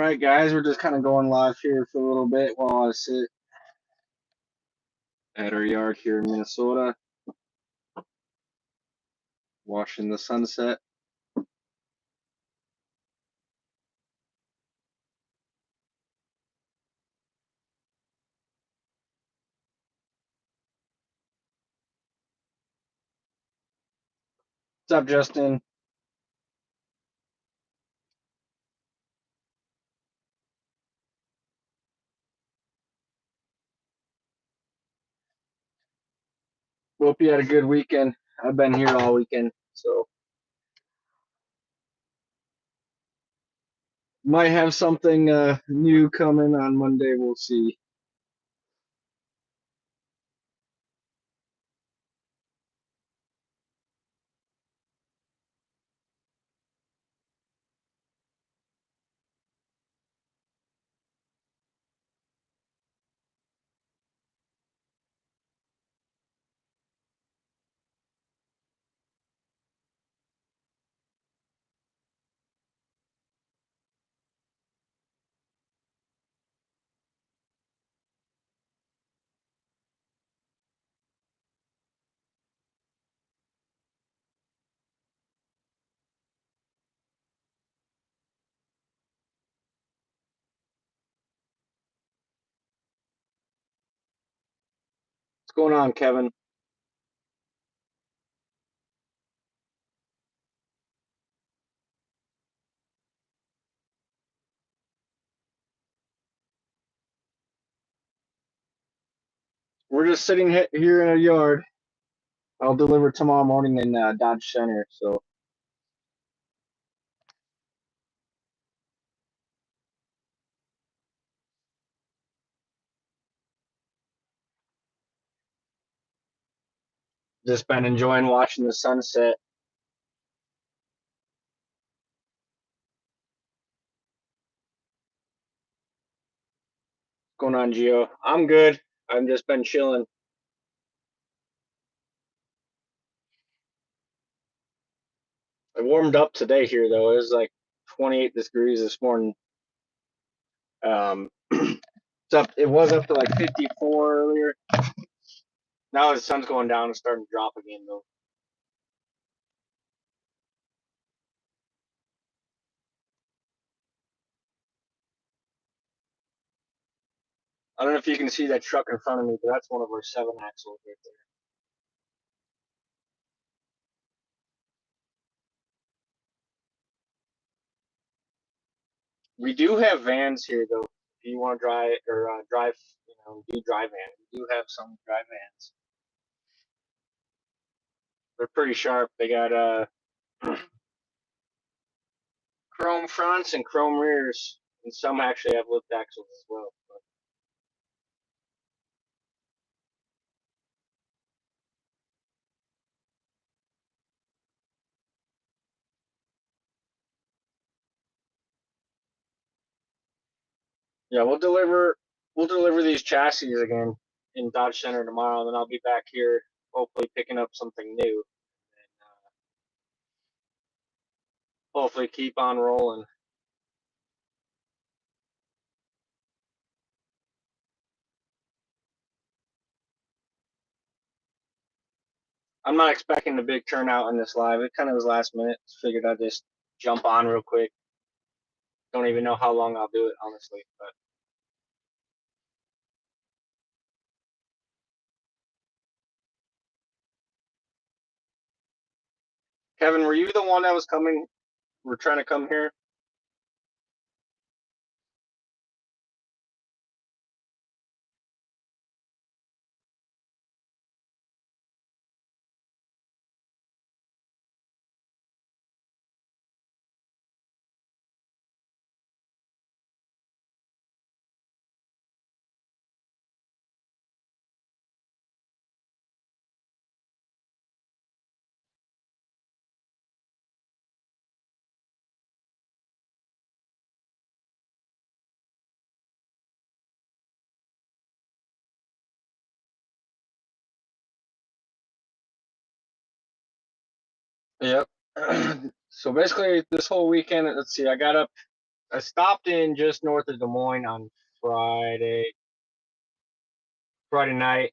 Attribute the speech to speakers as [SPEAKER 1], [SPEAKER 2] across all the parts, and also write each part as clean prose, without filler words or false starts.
[SPEAKER 1] right, guys, we're just kind of going live here for a little bit while I sit at our yard here in Minnesota, watching the sunset. What's up, Justin? Hope you had a good weekend. I've been here all weekend, so might have something new coming on Monday. We'll see. What's going on, Kevin? We're just sitting here in a yard. I'll deliver tomorrow morning in Dodge Center, so just been enjoying watching the sunset. What's going on, Gio? I'm good. I've just been chilling. It warmed up today here though. It was like 28 degrees this morning. It's up. It was up to like 54 earlier. Now the sun's going down and starting to drop again though. I don't know if you can see that truck in front of me, but that's one of our 7 axles right there. We do have vans here though. If you want to drive or drive, do dry van. We do have some dry vans. They're pretty sharp. They got chrome fronts and chrome rears, and some actually have lift axles as well. But yeah, we'll deliver these chassis again in Dodge Center tomorrow, and then I'll be back here hopefully picking up something new, and hopefully keep on rolling. I'm not expecting a big turnout in this live. It kind of was last minute. Figured I'd just jump on real quick. Don't even know how long I'll do it, honestly. But Kevin, were you the one that was coming? We're trying to come here. Yep. So basically, this whole weekend, let's see. I got up. I stopped in just north of Des Moines on Friday night.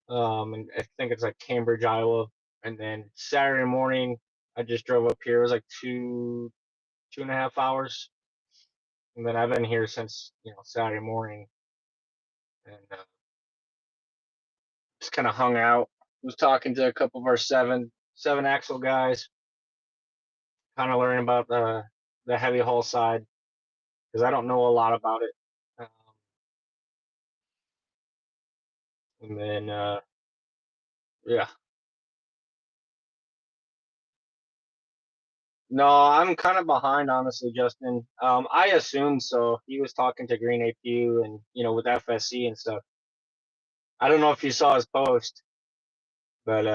[SPEAKER 1] And I think it's like Cambridge, Iowa. And then Saturday morning, I just drove up here. It was like 2.5 hours. And then I've been here since Saturday morning, and just kind of hung out. Was talking to a couple of our seven axle guys, kind of learning about the heavy haul side because I don't know a lot about it. Um, and then yeah, no, I'm kind of behind honestly, Justin. I assumed so. He was talking to Green APU and with FSC and stuff. I don't know if you saw his post, but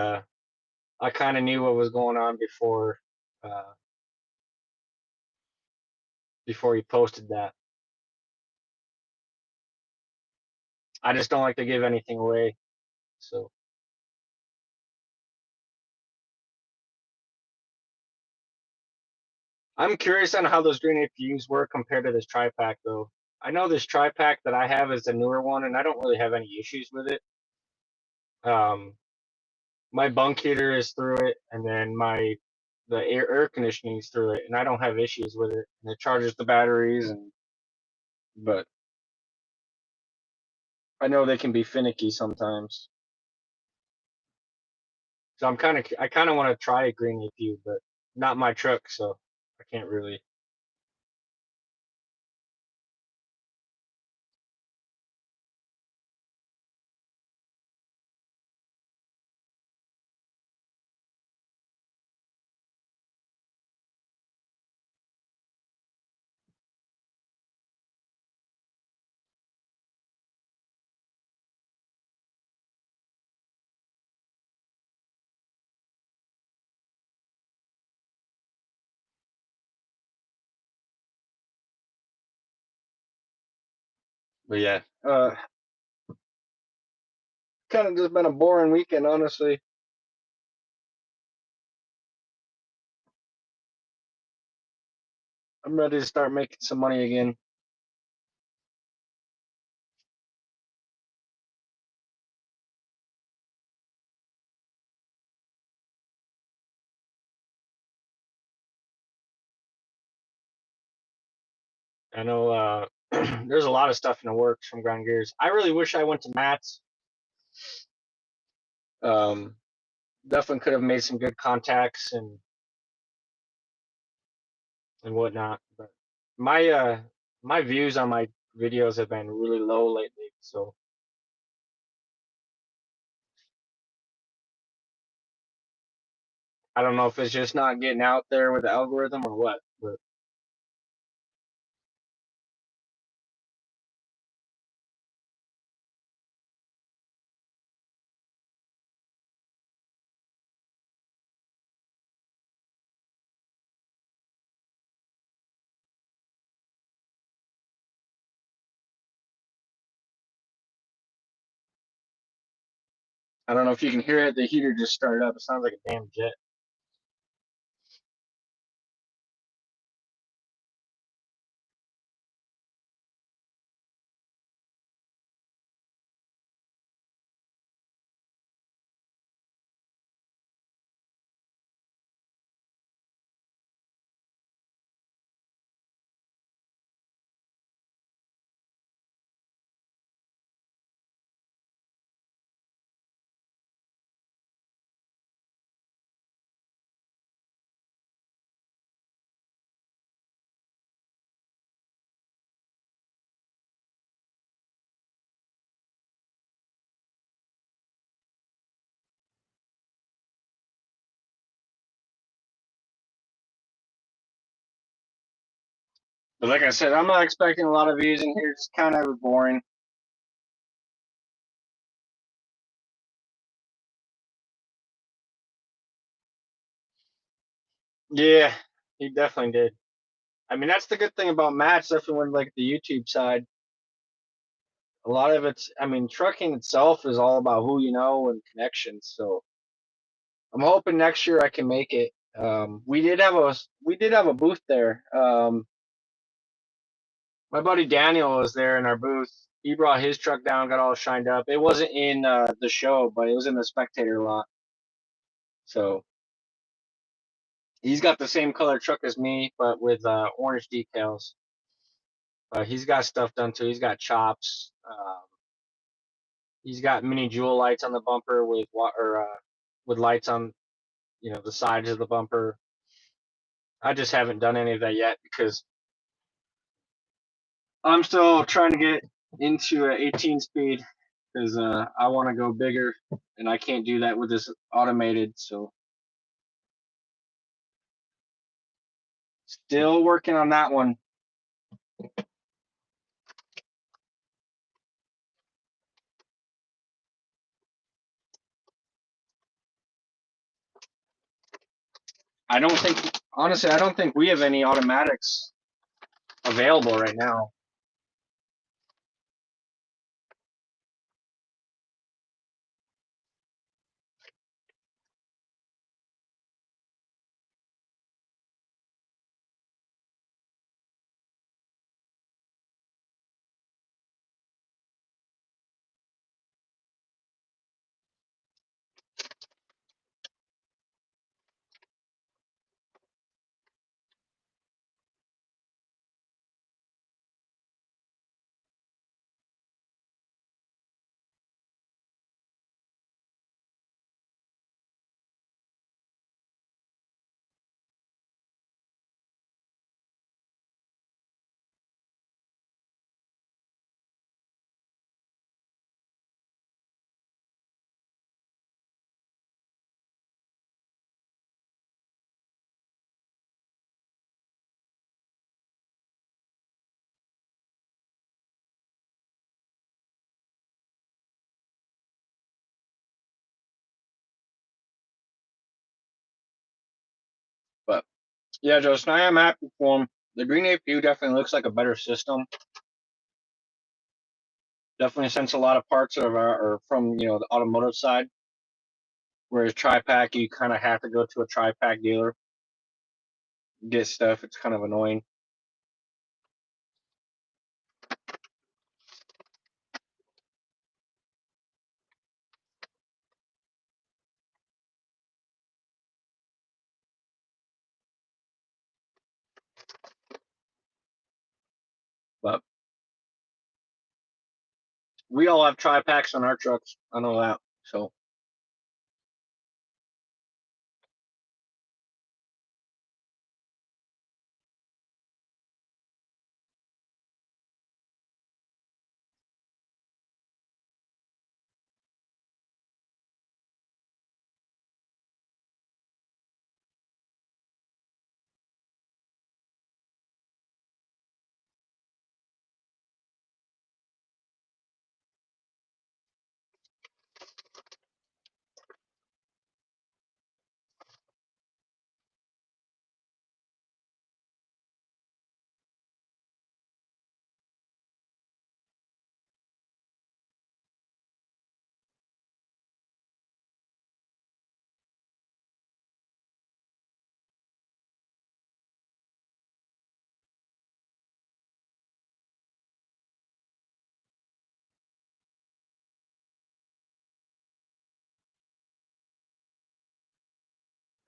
[SPEAKER 1] I kind of knew what was going on uh, before he posted that. I just don't like to give anything away. So I'm curious on how those green APUs work compared to this tri-pack though. I know this tri-pack that I have is the newer one, and I don't really have any issues with it. Um, my bunk heater is through it, and then the air conditioning is through it, and I don't have issues with it. And it charges the batteries, but I know they can be finicky sometimes. So I kind of want to try a green APU, but not my truck, so I can't really. But yeah, kind of just been a boring weekend, honestly. I'm ready to start making some money again. I know there's a lot of stuff in the works from Ground Gears. I really wish I went to Matt's. Um, Definitely could have made some good contacts and whatnot. But my my views on my videos have been really low lately, so I don't know if it's just not getting out there with the algorithm or what. But I don't know if you can hear it. The heater just started up. It sounds like a damn jet. But like I said, I'm not expecting a lot of views in here. It's kind of boring. Yeah, he definitely did. I mean, that's the good thing about Matt, especially when like the YouTube side. A lot of it's, I mean, trucking itself is all about who you know and connections. So I'm hoping next year I can make it. We did have a booth there. My buddy Daniel was there in our booth. He brought his truck down, got all shined up. It wasn't in the show, but it was in the spectator lot. So he's got the same color truck as me, but with orange decals. He's got stuff done too. He's got chops. He's got mini jewel lights on the bumper with lights on the sides of the bumper. I just haven't done any of that yet because I'm still trying to get into an 18 speed because I want to go bigger and I can't do that with this automated. So still working on that one. Honestly, I don't think we have any automatics available right now. But yeah, Justin, I am happy for him. The Green APU definitely looks like a better system. Definitely since a lot of parts are from the automotive side, whereas Tri-Pack you kind of have to go to a Tri-Pack dealer get stuff. It's kind of annoying. But we all have Tri-Packs on our trucks. I know that. So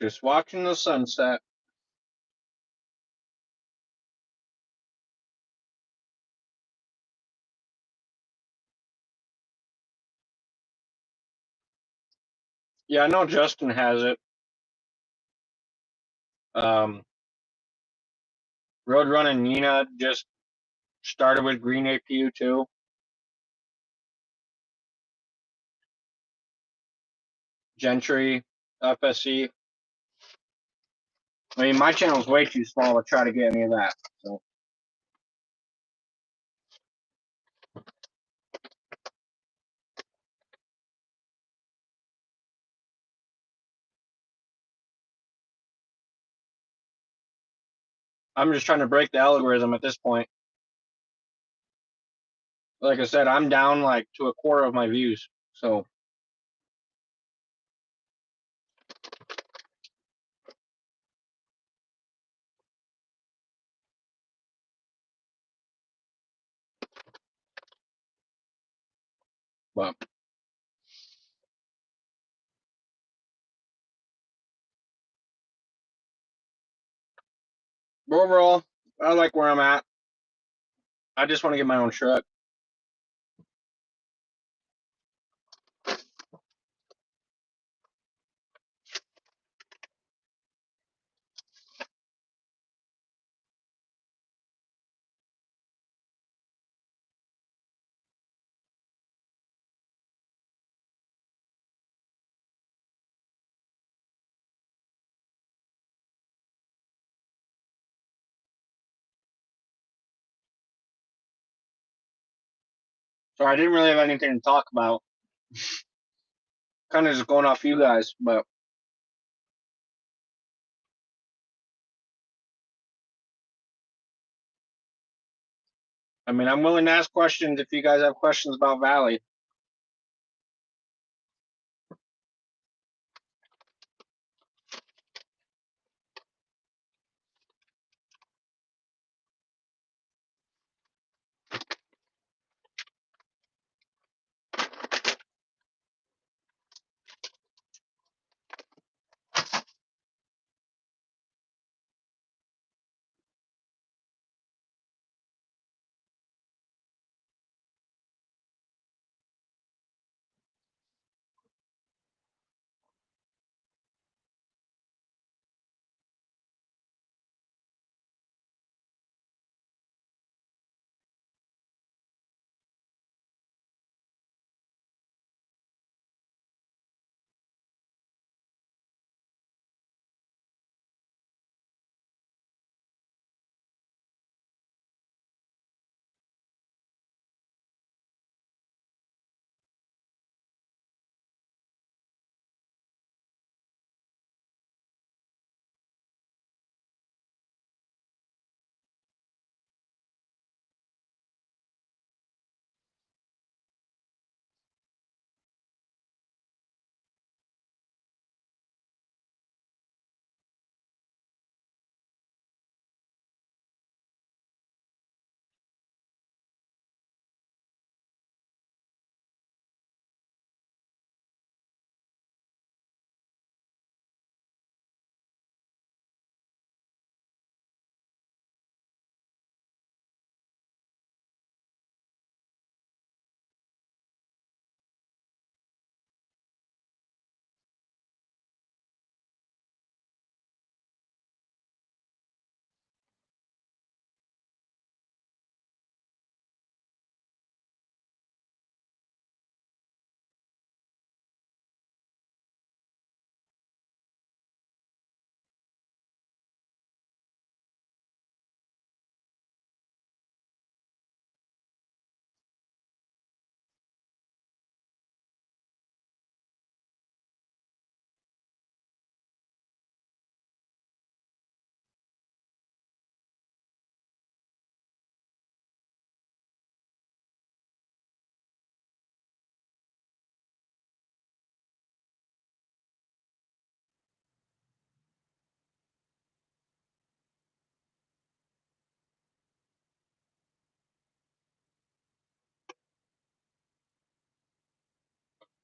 [SPEAKER 1] just watching the sunset. Yeah, I know Justin has it. Um, Road Running Nina just started with Green APU too. Gentry, FSC. I mean, my channel's way too small to try to get any of that. So I'm just trying to break the algorithm at this point. Like I said, I'm down like to a quarter of my views. So But overall, I like where I'm at. I just want to get my own truck. So I didn't really have anything to talk about. Kind of just going off you guys, but I mean, I'm willing to ask questions if you guys have questions about Valley.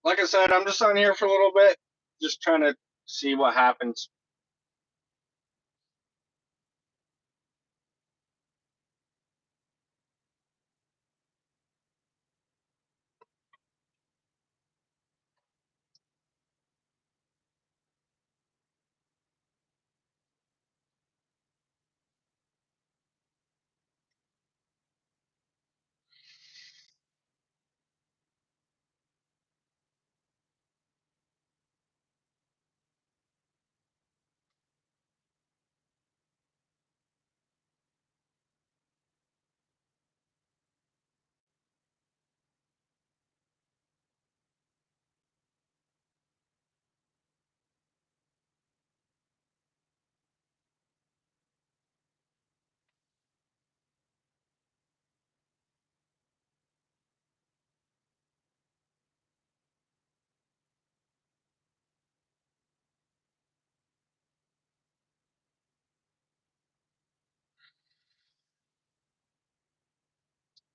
[SPEAKER 1] Like I said, I'm just on here for a little bit, just trying to see what happens.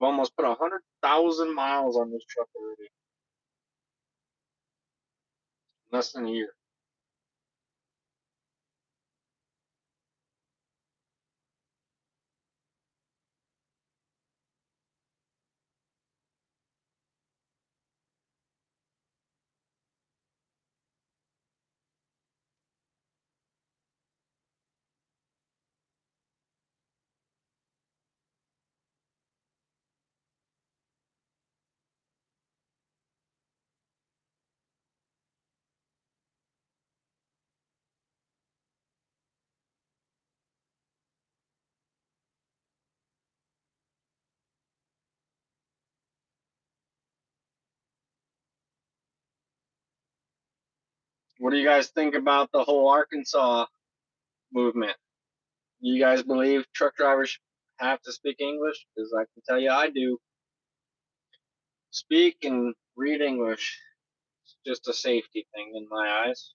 [SPEAKER 1] I've almost put 100,000 miles on this truck already. Less than a year. What do you guys think about the whole Arkansas movement? You guys believe truck drivers have to speak English? Because I can tell you I do. Speak and read English. It's just a safety thing in my eyes.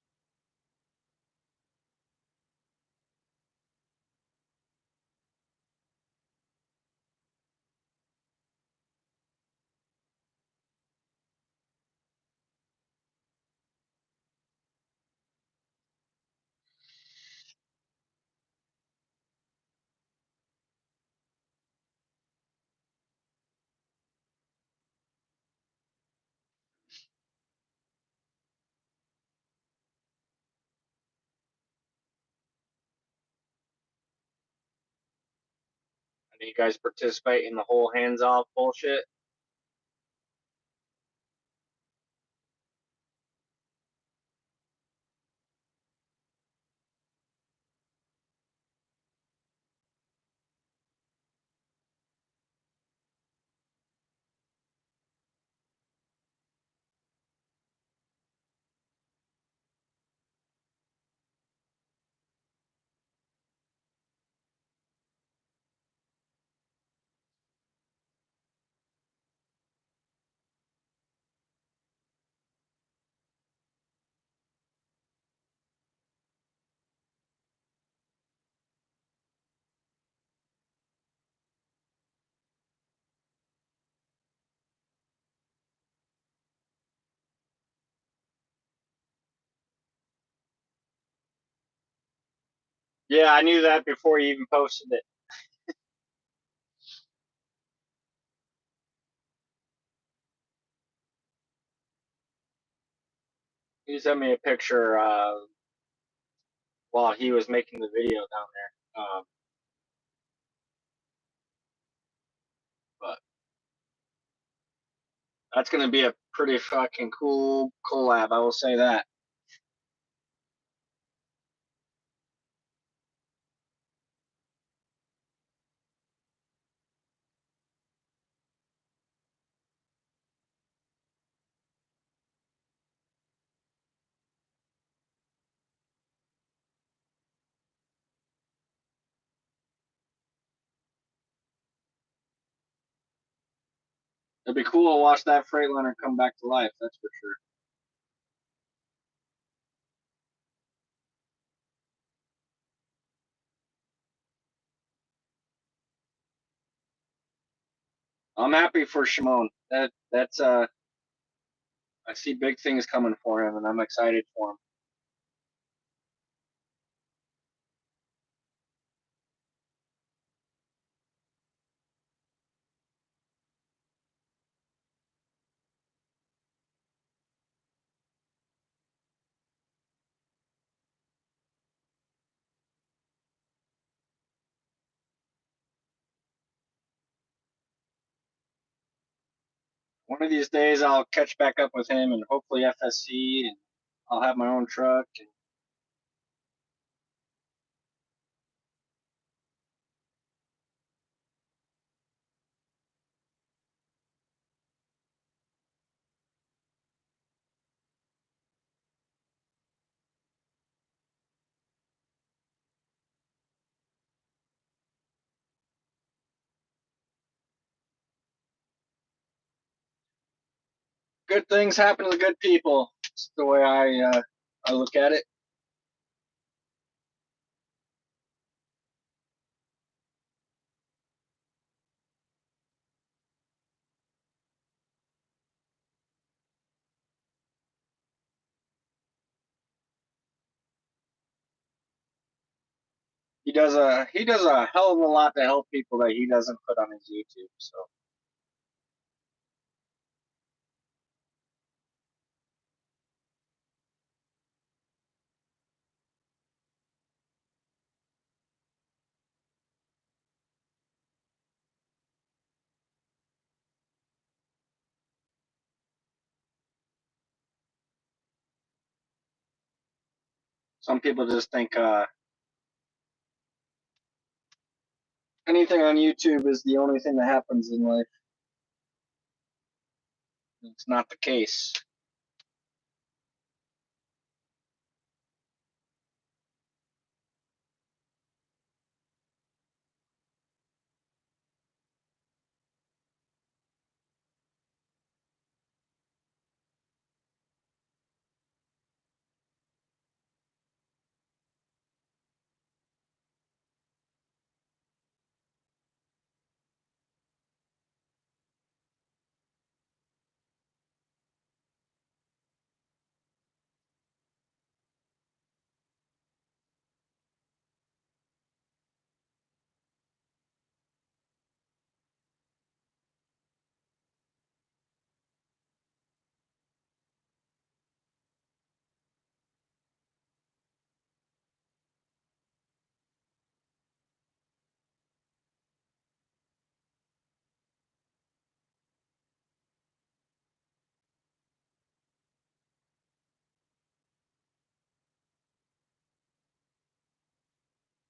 [SPEAKER 1] Do you guys participate in the whole hands off bullshit? Yeah, I knew that before you even posted it. He sent me a picture while he was making the video down there. But that's going to be a pretty fucking cool collab, I will say that. It'd be cool to watch that Freightliner come back to life, that's for sure. I'm happy for Shimon. That's I see big things coming for him, and I'm excited for him. One of these days, I'll catch back up with him, and hopefully FSC, and I'll have my own truck. And good things happen to good people. It's the way I look at it. does a hell of a lot to help people that he doesn't put on his YouTube. So some people just think anything on YouTube is the only thing that happens in life. It's not the case.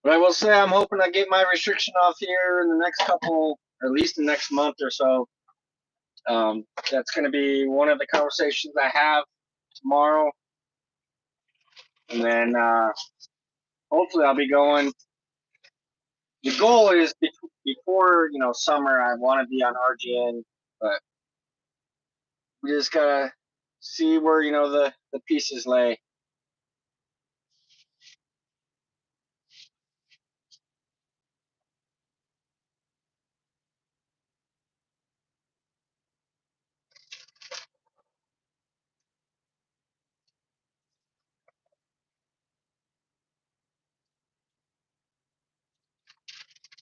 [SPEAKER 1] But I will say I'm hoping I get my restriction off here in the next couple, or at least the next month or so. That's going to be one of the conversations I have tomorrow, and then hopefully I'll be going. The goal is before summer. I want to be on RGN, but we just gotta see where the pieces lay.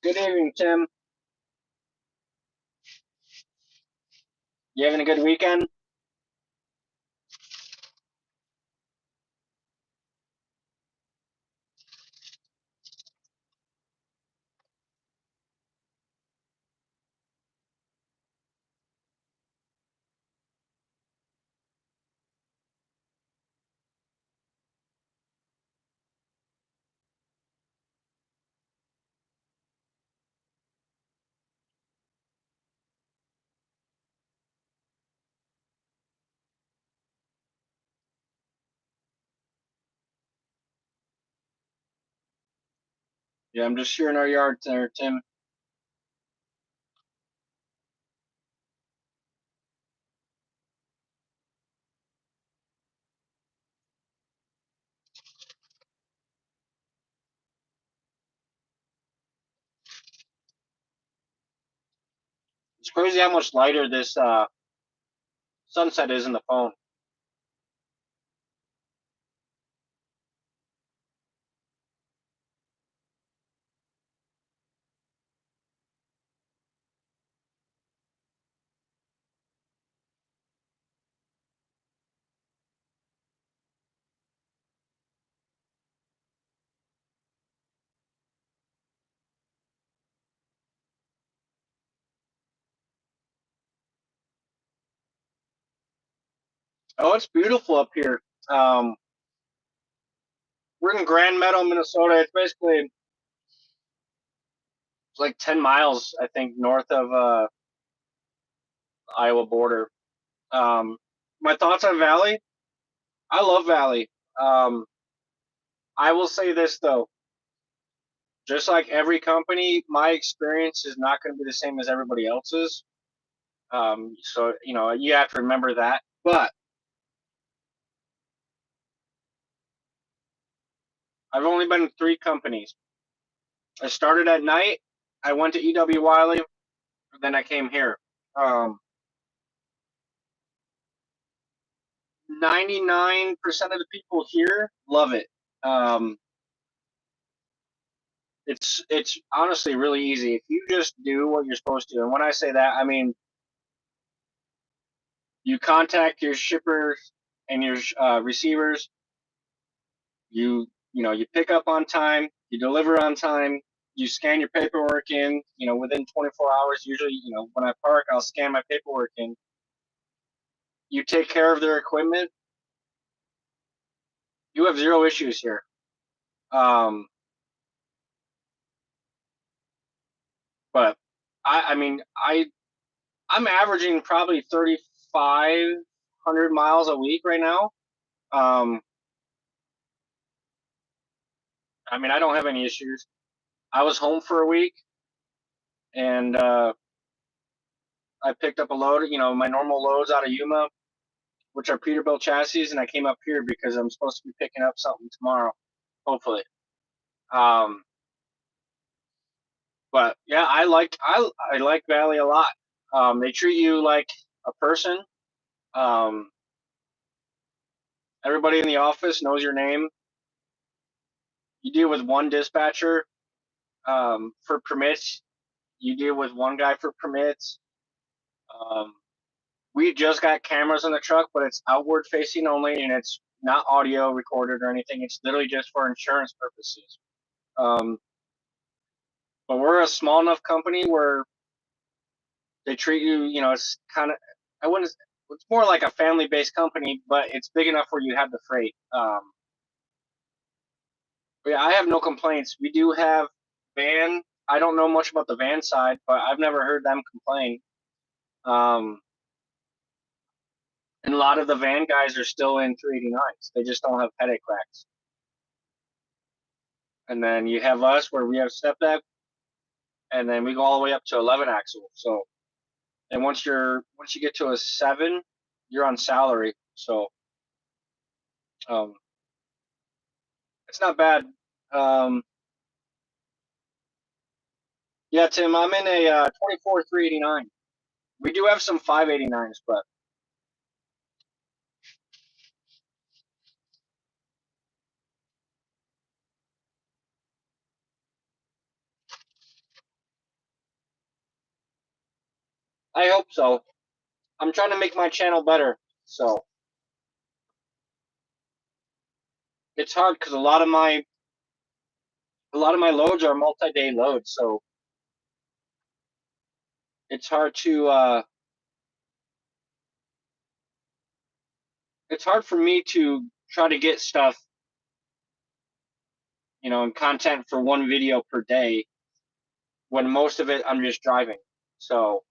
[SPEAKER 1] Good evening, Tim. You having a good weekend? Yeah, I'm just here in our yard there, Tim. It's crazy how much lighter this sunset is in the phone. Oh, it's beautiful up here. Um, we're in Grand Meadow, Minnesota. It's basically like 10 miles, I think, north of Iowa border. My thoughts on Valley? I love Valley. Um, I will say this though, just like every company, my experience is not going to be the same as everybody else's. So you have to remember that. But I've only been in 3 companies. I started at night. I went to EW Wiley, then I came here. Um, 99% of the people here love it. Um, It's honestly really easy if you just do what you're supposed to. And when I say that, I mean you contact your shippers and your receivers. You pick up on time, you deliver on time, you scan your paperwork in. Within 24 hours. Usually, when I park, I'll scan my paperwork in. You take care of their equipment. You have zero issues here. Um, but I mean, I'm averaging probably 3,500 miles a week right now. Um, I mean, I don't have any issues. I was home for a week, and I picked up a load. My normal loads out of Yuma, which are Peterbilt chassis, and I came up here because I'm supposed to be picking up something tomorrow, hopefully. Um, but yeah, I like Valley a lot. They treat you like a person. Um, Everybody in the office knows your name. You deal with one dispatcher for permits. You deal with one guy for permits. Um, we just got cameras in the truck, but it's outward facing only, and it's not audio recorded or anything. It's literally just for insurance purposes. Um, but we're a small enough company where they treat you. It's kind of, I wouldn't. It's more like a family-based company, but it's big enough where you have the freight. But yeah, I have no complaints. We do have van. I don't know much about the van side, but I've never heard them complain. Um, and a lot of the van guys are still in 389s. They just don't have headache racks. And then you have us where we have step deck, and then we go all the way up to 11 axle. So, and once you get to a 7, you're on salary. So, um, it's not bad. Um, yeah, Tim, I'm in a 24 389. We do have some 589s, but I hope so. I'm trying to make my channel better. So it's hard because a lot of my loads are multi-day loads, so it's hard to it's hard for me to try to get stuff, and content for one video per day when most of it I'm just driving. So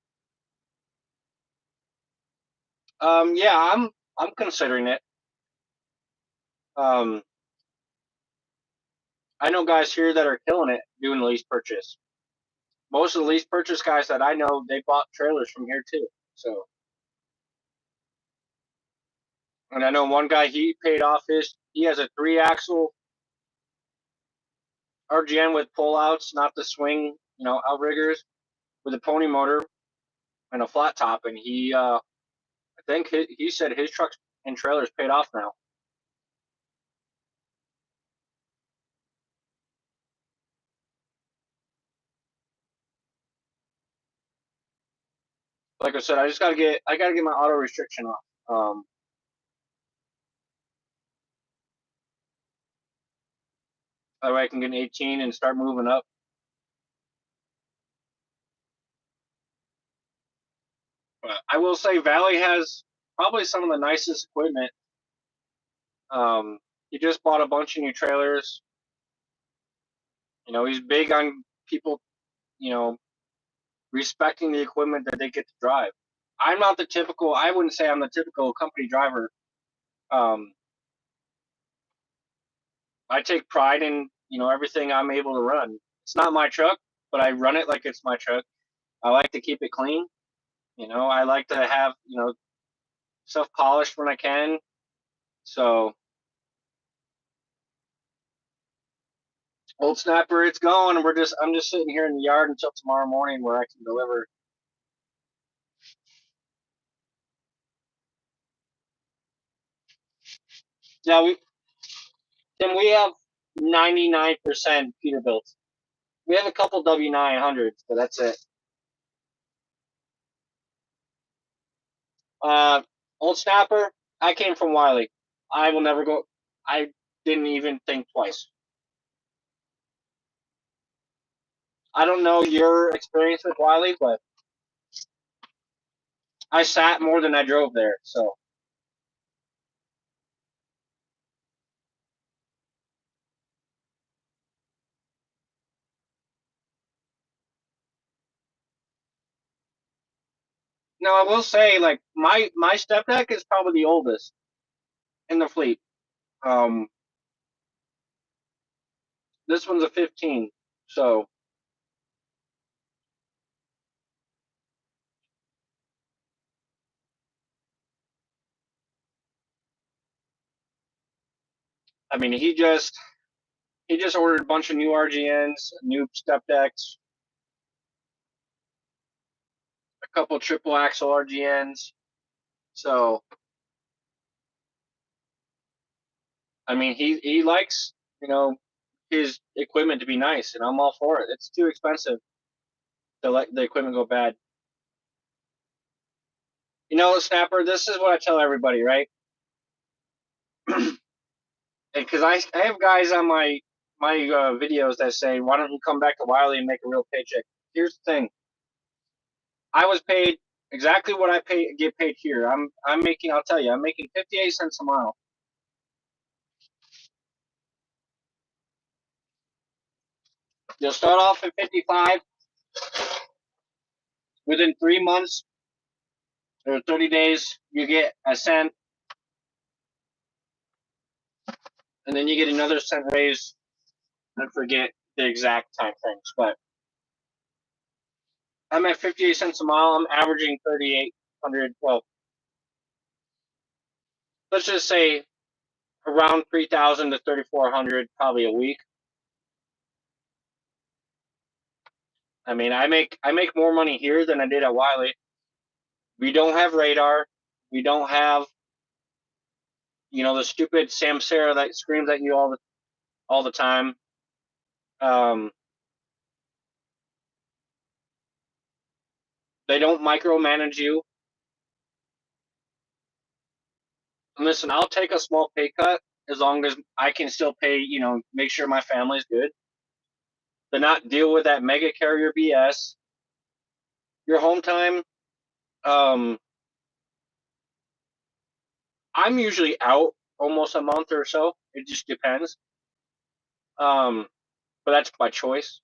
[SPEAKER 1] yeah, I'm considering it. Um, I know guys here that are killing it doing lease purchase. Most of the lease purchase guys that I know, they bought trailers from here too. So, and I know one guy, he has a 3 axle RGN with pullouts, not the swing, outriggers, with a pony motor and a flat top, and I think he said his trucks and trailers paid off now. Like I said, I gotta get my auto restriction off. That way I can get an 18 and start moving up. But I will say Valley has probably some of the nicest equipment. He just bought a bunch of new trailers. He's big on people, you know, respecting the equipment that they get to drive. I wouldn't say I'm the typical company driver. Um, I take pride in, everything I'm able to run. It's not my truck, but I run it like it's my truck. I like to keep it clean. I like to have, stuff polished when I can. So, old snapper, it's going. I'm just sitting here in the yard until tomorrow morning where I can deliver. Yeah, we have 99% Peterbilt. We have a couple W900s, but that's it. Uh, Old Snapper, I came from Wiley. I will never go. I didn't even think twice. I don't know your experience with Wiley, but I sat more than I drove there. So, no, I will say, like, my step deck is probably the oldest in the fleet. Um, this one's a 15. So, I mean, he just ordered a bunch of new RGNs, new step decks, a couple triple axle RGNs. So, I mean, he likes, you know, his equipment to be nice, and I'm all for it. It's too expensive to let the equipment go bad. You know, Snapper, this is what I tell everybody, right? Because I have guys on my videos that say, "Why don't you come back to Wiley and make a real paycheck?" Here's the thing: I was paid exactly what get paid here. I'm making. I'll tell you, I'm making 58 cents a mile. You'll start off at 55. Within 3 months or 30 days, you get a cent, and then you get another cent raise. I forget the exact time frames, but I'm at 58 cents a mile. I'm averaging 3,800. Well, let's just say around 3,000 to 3,400 probably a week. I mean, I make more money here than I did at Wiley. We don't have radar. We don't have the stupid Samsara that screams at you all the time. Um, they don't micromanage you. And listen, I'll take a small pay cut as long as I can still pay. Make sure my family's good. To not deal with that mega carrier BS. Your home time. Um, I'm usually out almost a month or so. It just depends. Um, but that's by choice.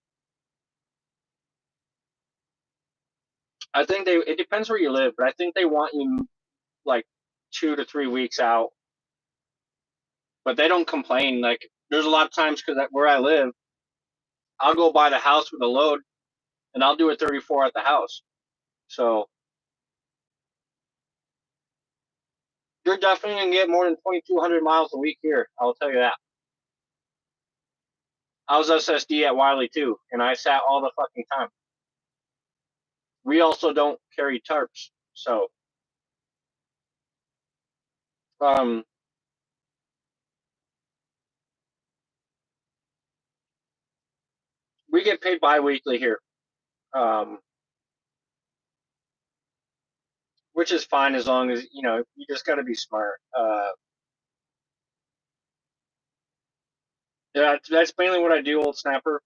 [SPEAKER 1] I think it depends where you live, but I think they want you like 2 to 3 weeks out. But they don't complain. Like there's a lot of times because where I live, I'll go buy the house with a load, and I'll do a 34 at the house. So you're definitely gonna get more than 2,200 miles a week here. I'll tell you that. I was SSD at Wiley too, and I sat all the fucking time. We also don't carry tarps, so um, we get paid bi-weekly here, um, which is fine as long as you just got to be smart. Yeah, that's mainly what I do, Old Snapper.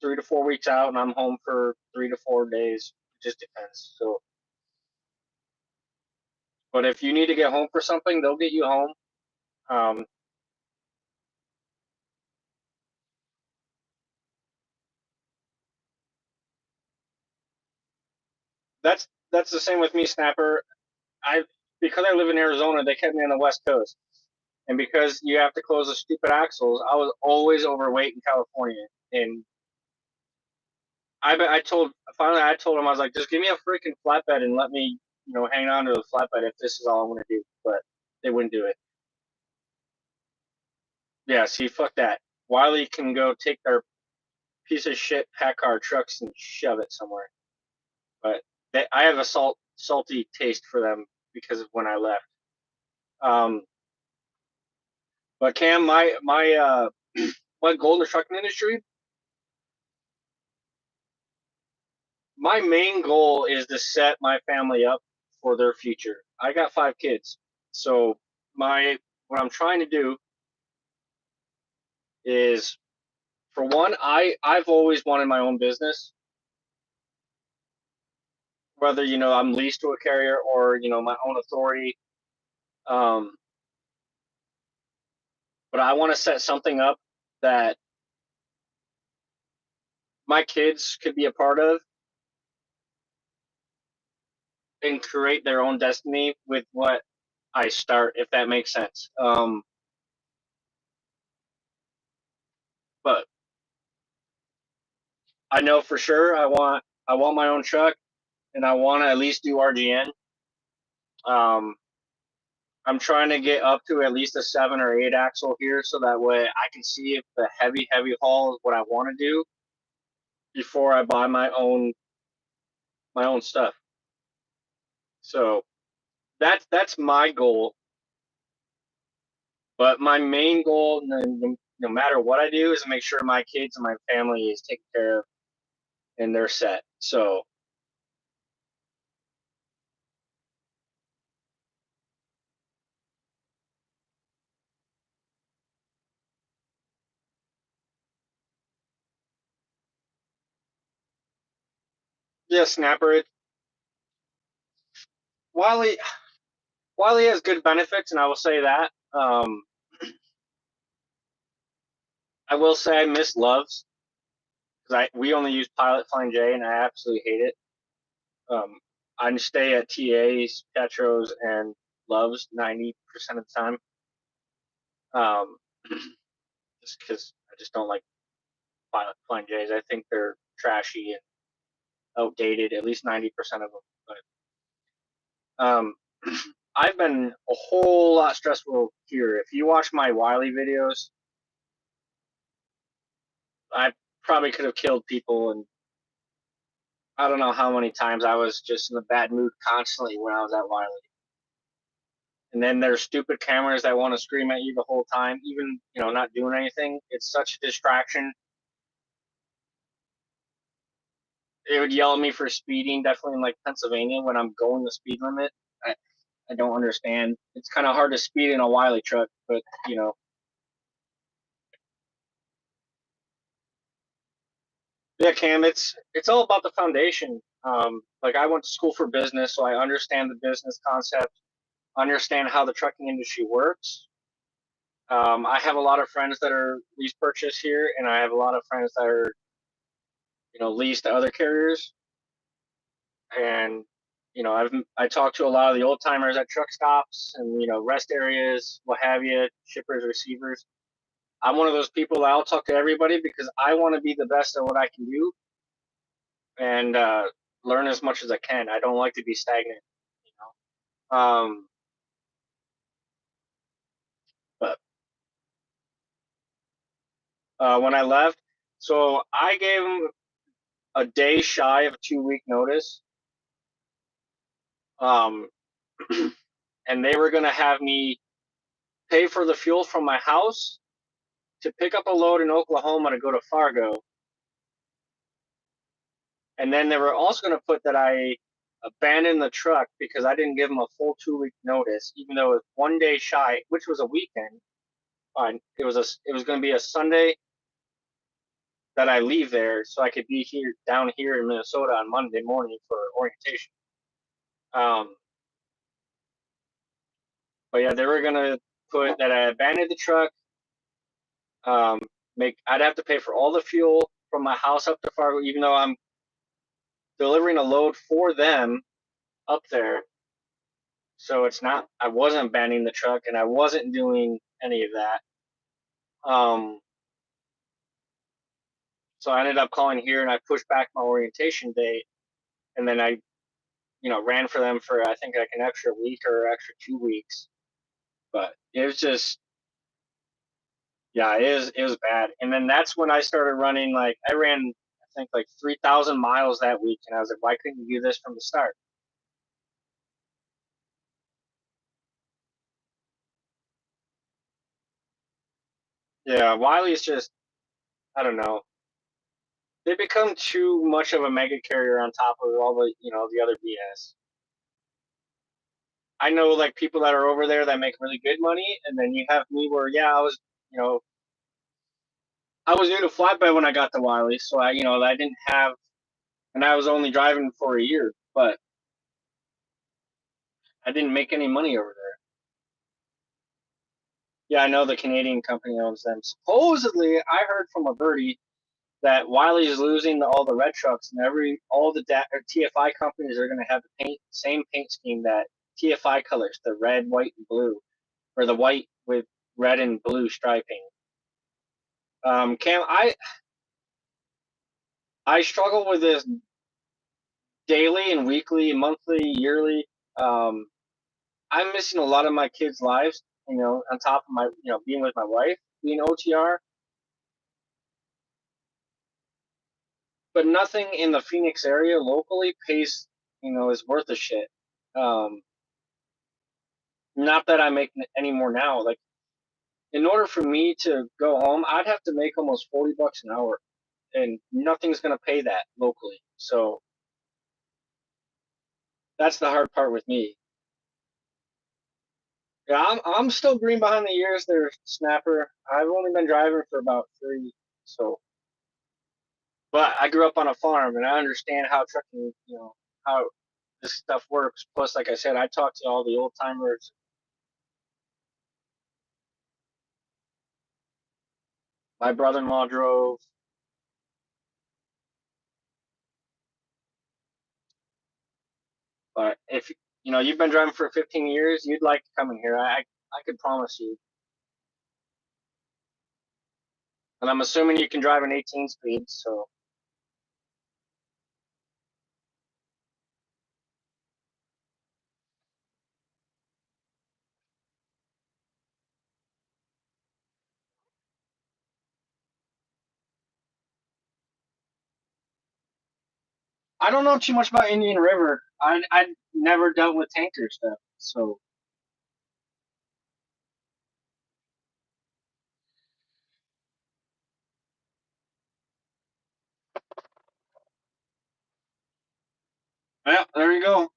[SPEAKER 1] 3 to 4 weeks out, and I'm home for 3 to 4 days. It just depends. So, but if you need to get home for something, they'll get you home. Um, that's the same with me, Snapper. I Because I live in Arizona, they kept me on the West Coast, and because you have to close the stupid axles, I was always overweight in California. And I told him I was like, just give me a freaking flatbed and let me hang on to the flatbed if this is all I'm gonna do. But they wouldn't do it. Yeah, see, fuck that. Wiley can go take their piece of shit Packard trucks and shove it somewhere. But I have a salty taste for them because of when I left. Um, but Cam, my golden trucking industry, my main goal is to set my family up for their future. I got 5 kids, so my what I'm trying to do is, for one, I've always wanted my own business, whether I'm leased to a carrier or my own authority. Um, but I want to set something up that my kids could be a part of and create their own destiny with what I start, if that makes sense. But I know for sure I want my own truck, and I want to at least do RGN. Um, I'm trying to get up to at least a 7 or 8 axle here, so that way I can see if the heavy haul is what I want to do before I buy my own stuff. So that's my goal. But my main goal, no matter what I do, is to make sure my kids and my family is taken care of and they're set. So yeah, Snapper. Wiley Wiley has good benefits, and I will say that. I will say I miss Loves, because we only use Pilot Flying J, and I absolutely hate it. Um, I stay at TAs, Petros, and Loves 90% of the time. Um, just because I just don't like Pilot Flying J's. I think they're trashy and outdated, at least 90% of them. But I've been a whole lot stressful here. If you watch my Wiley videos, I probably could have killed people, and I don't know how many times I was just in a bad mood constantly when I was at Wiley. And then there's stupid cameras that want to scream at you the whole time, even not doing anything. It's such a distraction. It would yell at me for speeding, definitely in like Pennsylvania when I'm going the speed limit. I don't understand. It's kind of hard to speed in a Wiley truck, but you know, yeah, Cam, it's all about the foundation. Like I went to school for business, so I understand the business concept, understand how the trucking industry works. I have a lot of friends that are lease purchase here, and I have a lot of friends that are leased to other carriers. And I talk to a lot of the old timers at truck stops and rest areas, what have you, shippers, receivers. I'm one of those people that I'll talk to everybody because I want to be the best at what I can do, and learn as much as I can. I don't like to be stagnant, you know. But when I left, so I gave them a day shy of a 2 week notice, um, and they were gonna have me pay for the fuel from my house to pick up a load in Oklahoma to go to Fargo, and then they were also gonna put that I abandoned the truck because I didn't give them a full 2 week notice, even though it was one day shy, which was a weekend. It was going to be a Sunday that I leave there, so I could be here down here in Minnesota on Monday morning for orientation. Um, but yeah, they were gonna put that I abandoned the truck. Um, I'd have to pay for all the fuel from my house up to Fargo, even though I'm delivering a load for them up there. So it's not. I wasn't abandoning the truck, and I wasn't doing any of that. Um, so I ended up calling here, and I pushed back my orientation date, and then I ran for them for I think like an extra week or extra 2 weeks. But it was just, yeah, it was bad. And then that's when I started running. Like I ran, I think like 3,000 miles that week, and I was like, why couldn't you do this from the start? Yeah, Wiley's just, I don't know. They become too much of a mega carrier on top of all the the other BS. I know like people that are over there that make really good money, and then you have me where yeah, you know I was new to flatbed when I got to Wiley, so I didn't have, and I was only driving for a year, but I didn't make any money over there. Yeah, I know the Canadian company owns them. Supposedly, I heard from a birdie that Wiley is losing all the red trucks, and all the TFI companies are going to have the same paint scheme that TFI colors, the red, white, and blue, or the white with red and blue striping. Cam, I struggle with this daily and weekly, monthly, yearly. Um, I'm missing a lot of my kids' lives. On top of my being with my wife, being OTR, but nothing in the Phoenix area locally pays is worth a shit. Um, Not that I make any more now. Like in order for me to go home, I'd have to make almost $40 an hour, and nothing's gonna pay that locally. So that's the hard part with me. Yeah, I'm still green behind the ears there, Snapper. I've only been driving for about 3, so but I grew up on a farm and I understand how trucking, how this stuff works. Plus, like I said, I talked to all the old timers. My brother-in-law drove, but if you've been driving for 15 years, you'd like to come in here. I could promise you. And I'm assuming you can drive an 18 speed, so I don't know too much about Indian River. I never dealt with tanker stuff, so yeah, there you go.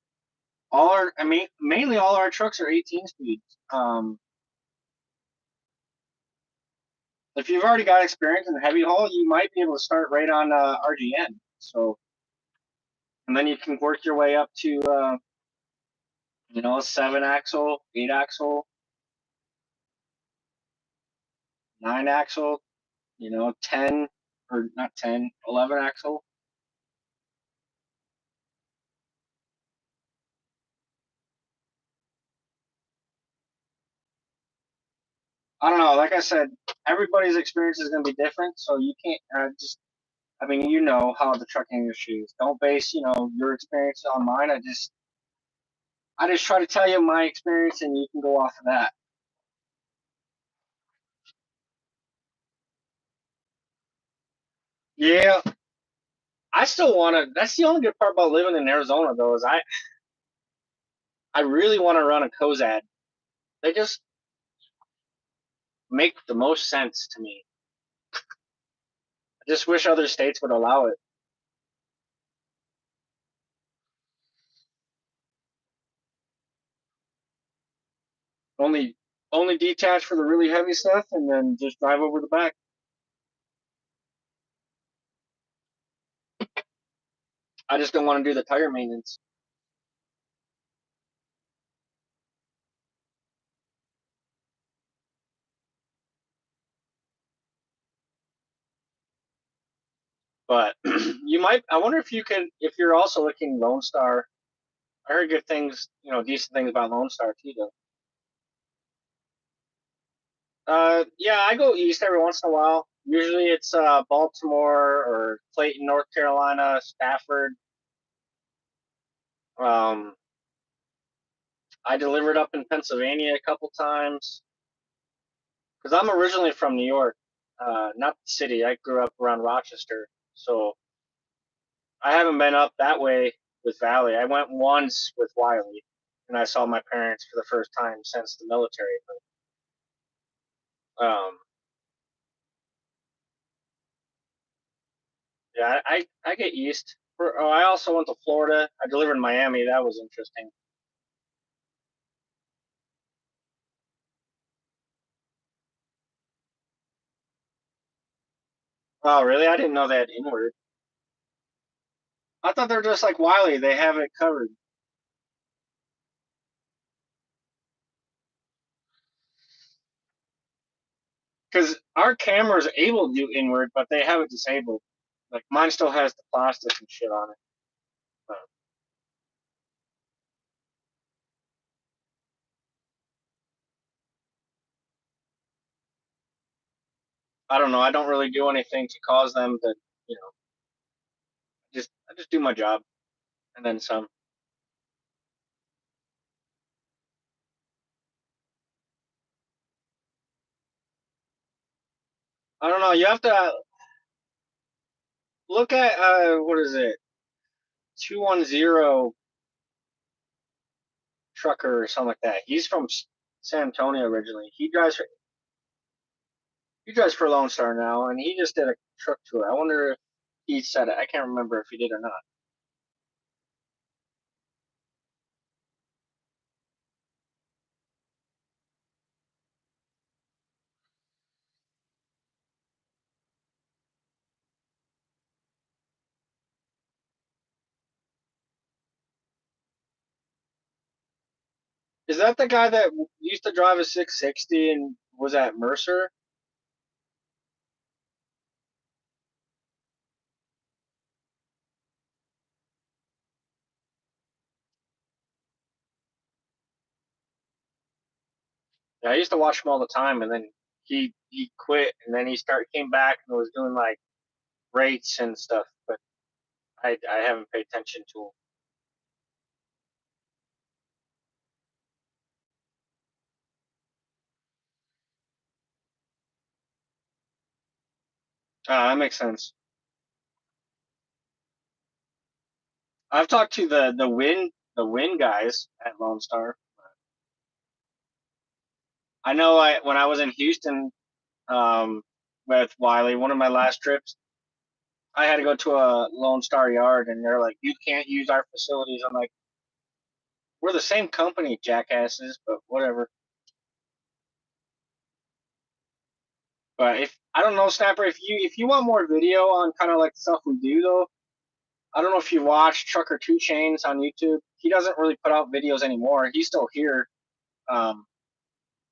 [SPEAKER 1] Mainly all our trucks are 18 speeds. If you've already got experience in heavy haul, you might be able to start right on RGN. So, and then you can work your way up to 7 axle, 8 axle, 9 axle, 10 or not 10, 11 axle. I don't know. Like I said, everybody's experience is going to be different, so you can't just. I mean, you know how the trucking industry is. Don't base your experience on mine. I just try to tell you my experience, and you can go off of that. Yeah, I still want to. That's the only good part about living in Arizona, though, is I really want to run a Cozad. They just make the most sense to me. I just wish other states would allow it. Only only detach for the really heavy stuff, and then just drive over the back. I just don't want to do the tire maintenance. But you might. I wonder if you could, if you're also looking Lone Star. I heard good things, decent things about Lone Star too, though. Yeah, I go east every once in a while. Usually it's Baltimore or Clayton, North Carolina, Stafford. Um, I delivered up in Pennsylvania a couple times because I'm originally from New York, not the city. I grew up around Rochester, so I haven't been up that way with Valley. I went once with Wiley, and I saw my parents for the first time since the military. But, Yeah, I get east. I also went to Florida. I delivered in Miami. That was interesting. Oh, really? I didn't know they had inward. I thought they were just like Wiley. They have it covered. Because our camera is able to do inward, but they have it disabled. Like mine still has the plastic and shit on it. But I don't know. I don't really do anything to cause them to, you know, just I just do my job and then some. I don't know. You have to look at what is it? 210 trucker or something like that. He's from San Antonio originally. He drives for Lone Star now, and he just did a truck tour. I wonder if he said it. I can't remember if he did or not. Is that the guy that used to drive a 660 and was at Mercer? Yeah, I used to watch him all the time, and then he quit, and then he came back and was doing like rates and stuff. But I haven't paid attention to him. That makes sense. I've talked to the Win guys at Lone Star. I know when I was in Houston um, with Wiley, one of my last trips, I had to go to a Lone Star yard, and they're like, "You can't use our facilities." I'm like, "We're the same company, jackasses," but whatever. But if I don't know, Snapper, if you want more video on kind of like the stuff we do though, I don't know if you watch Trucker Two Chains on YouTube. He doesn't really put out videos anymore. He's still here, um,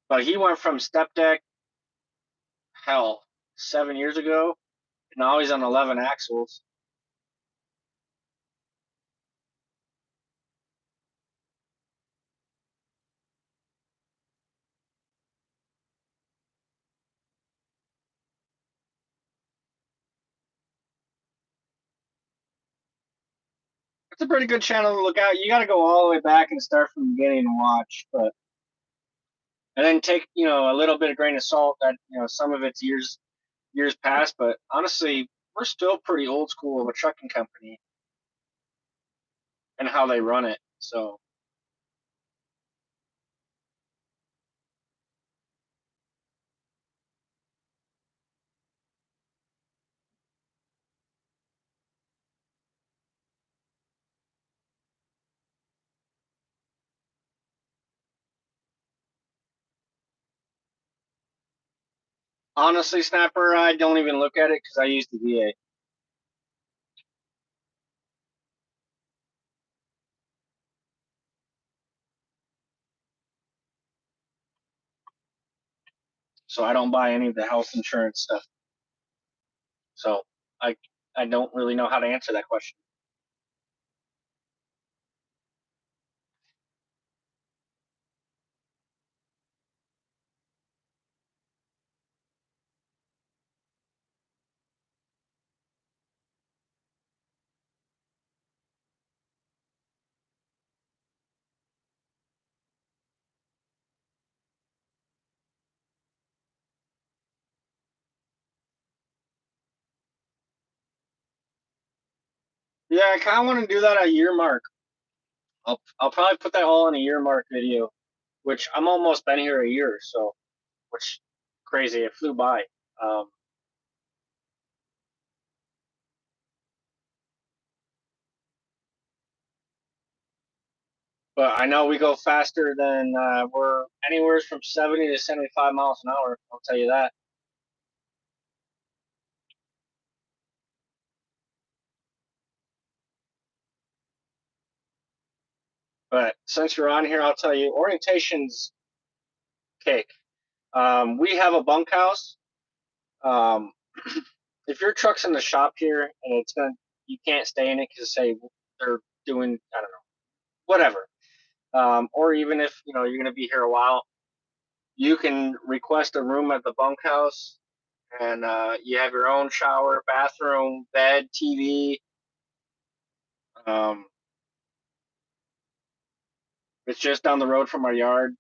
[SPEAKER 1] but he went from step deck hell 7 years ago. Now he's on 11 axles. It's a pretty good channel to look out. You got to go all the way back and start from the beginning and watch, but and then take a little bit of grain of salt that some of it's years past. But honestly, we're still pretty old school of a trucking company and how they run it. So honestly, Snapper, I don't even look at it because I use the VA. So I don't buy any of the health insurance stuff. So I I don't really know how to answer that question. Yeah, I kind of want to do that at year mark. I'll probably put that all in a year mark video, which I'm almost been here a year, so which crazy, it flew by. Um, But I know we go faster than we're anywhere from 70 to 75 miles an hour. I'll tell you that. But since you're on here, I'll tell you orientation's cake. We have a bunkhouse. Um, if your truck's in the shop here and you can't stay in it because say they're doing, I don't know, whatever. Or even if you're gonna be here a while, you can request a room at the bunkhouse, and you have your own shower, bathroom, bed, TV. Um, it's just down the road from our yard,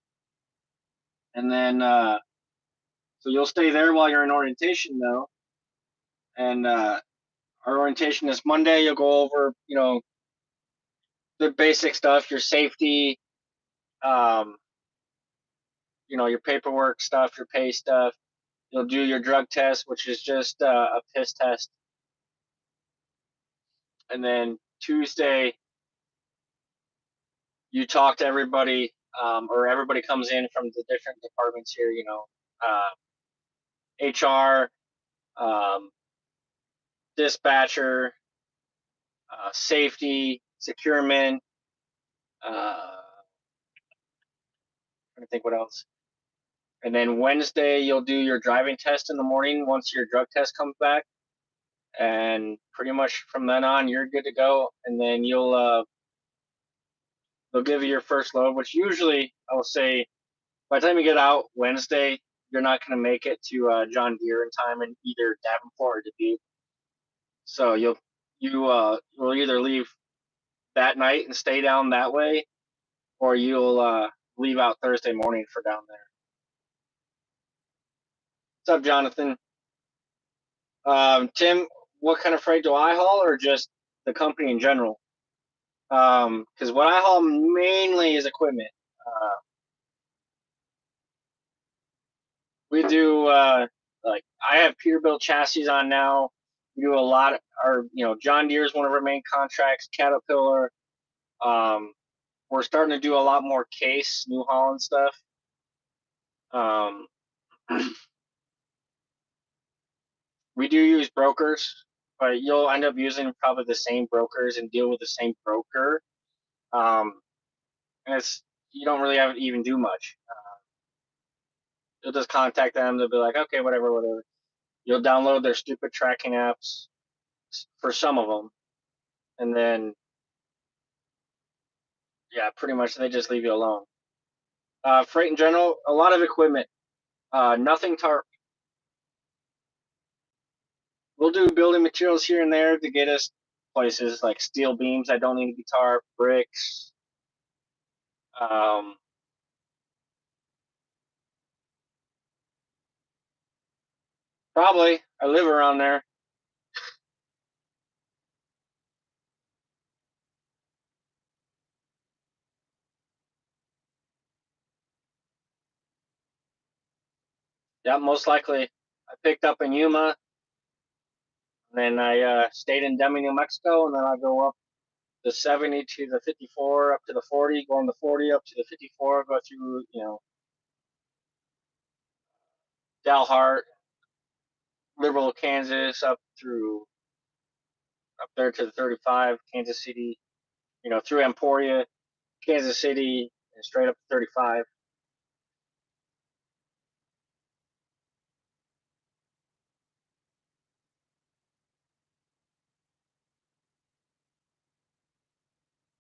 [SPEAKER 1] and then so you'll stay there while you're in orientation though. And our orientation is Monday. You'll go over the basic stuff, your safety, um, your paperwork stuff, your pay stuff. You'll do your drug test, which is just a piss test. And then Tuesday, you talk to everybody, or everybody comes in from the different departments here, HR, um, dispatcher, safety, securement, trying to think what else. And then Wednesday, you'll do your driving test in the morning once your drug test comes back. And pretty much from then on, you're good to go. And then they'll give you your first load, which usually I will say by the time you get out Wednesday, you're not going to make it to John Deere in time in either Davenport or Dubuque. So you'll either leave that night and stay down that way, or you'll leave out Thursday morning for down there. What's up, Jonathan? Tim, what kind of freight do I haul, or just the company in general? Because what I haul mainly is equipment. Uh, we do like I have Peterbilt chassis on now. We do a lot of our, John Deere is one of our main contracts. Caterpillar. Um, we're starting to do a lot more Case, New Holland stuff. Um, we do use brokers, but you'll end up using probably the same brokers and deal with the same broker. Um, and it's you don't really have to even do much. You'll just contact them. They'll be like, okay, whatever, whatever. You'll download their stupid tracking apps for some of them, and then yeah, pretty much they just leave you alone. Freight in general, a lot of equipment. Nothing tarp. We'll do building materials here and there to get us places like steel beams that don't need to be tarp, bricks. Um, Probably. I live around there. Yeah, most likely. I picked up in Yuma, and then I stayed in Deming, New Mexico, and then I go up the 70 to the 54, up to the 40, go on the 40 up to the 54, go through, Dalhart, Liberal, Kansas, up through up there to the 35, Kansas City, through Emporia, Kansas City, and straight up to 35.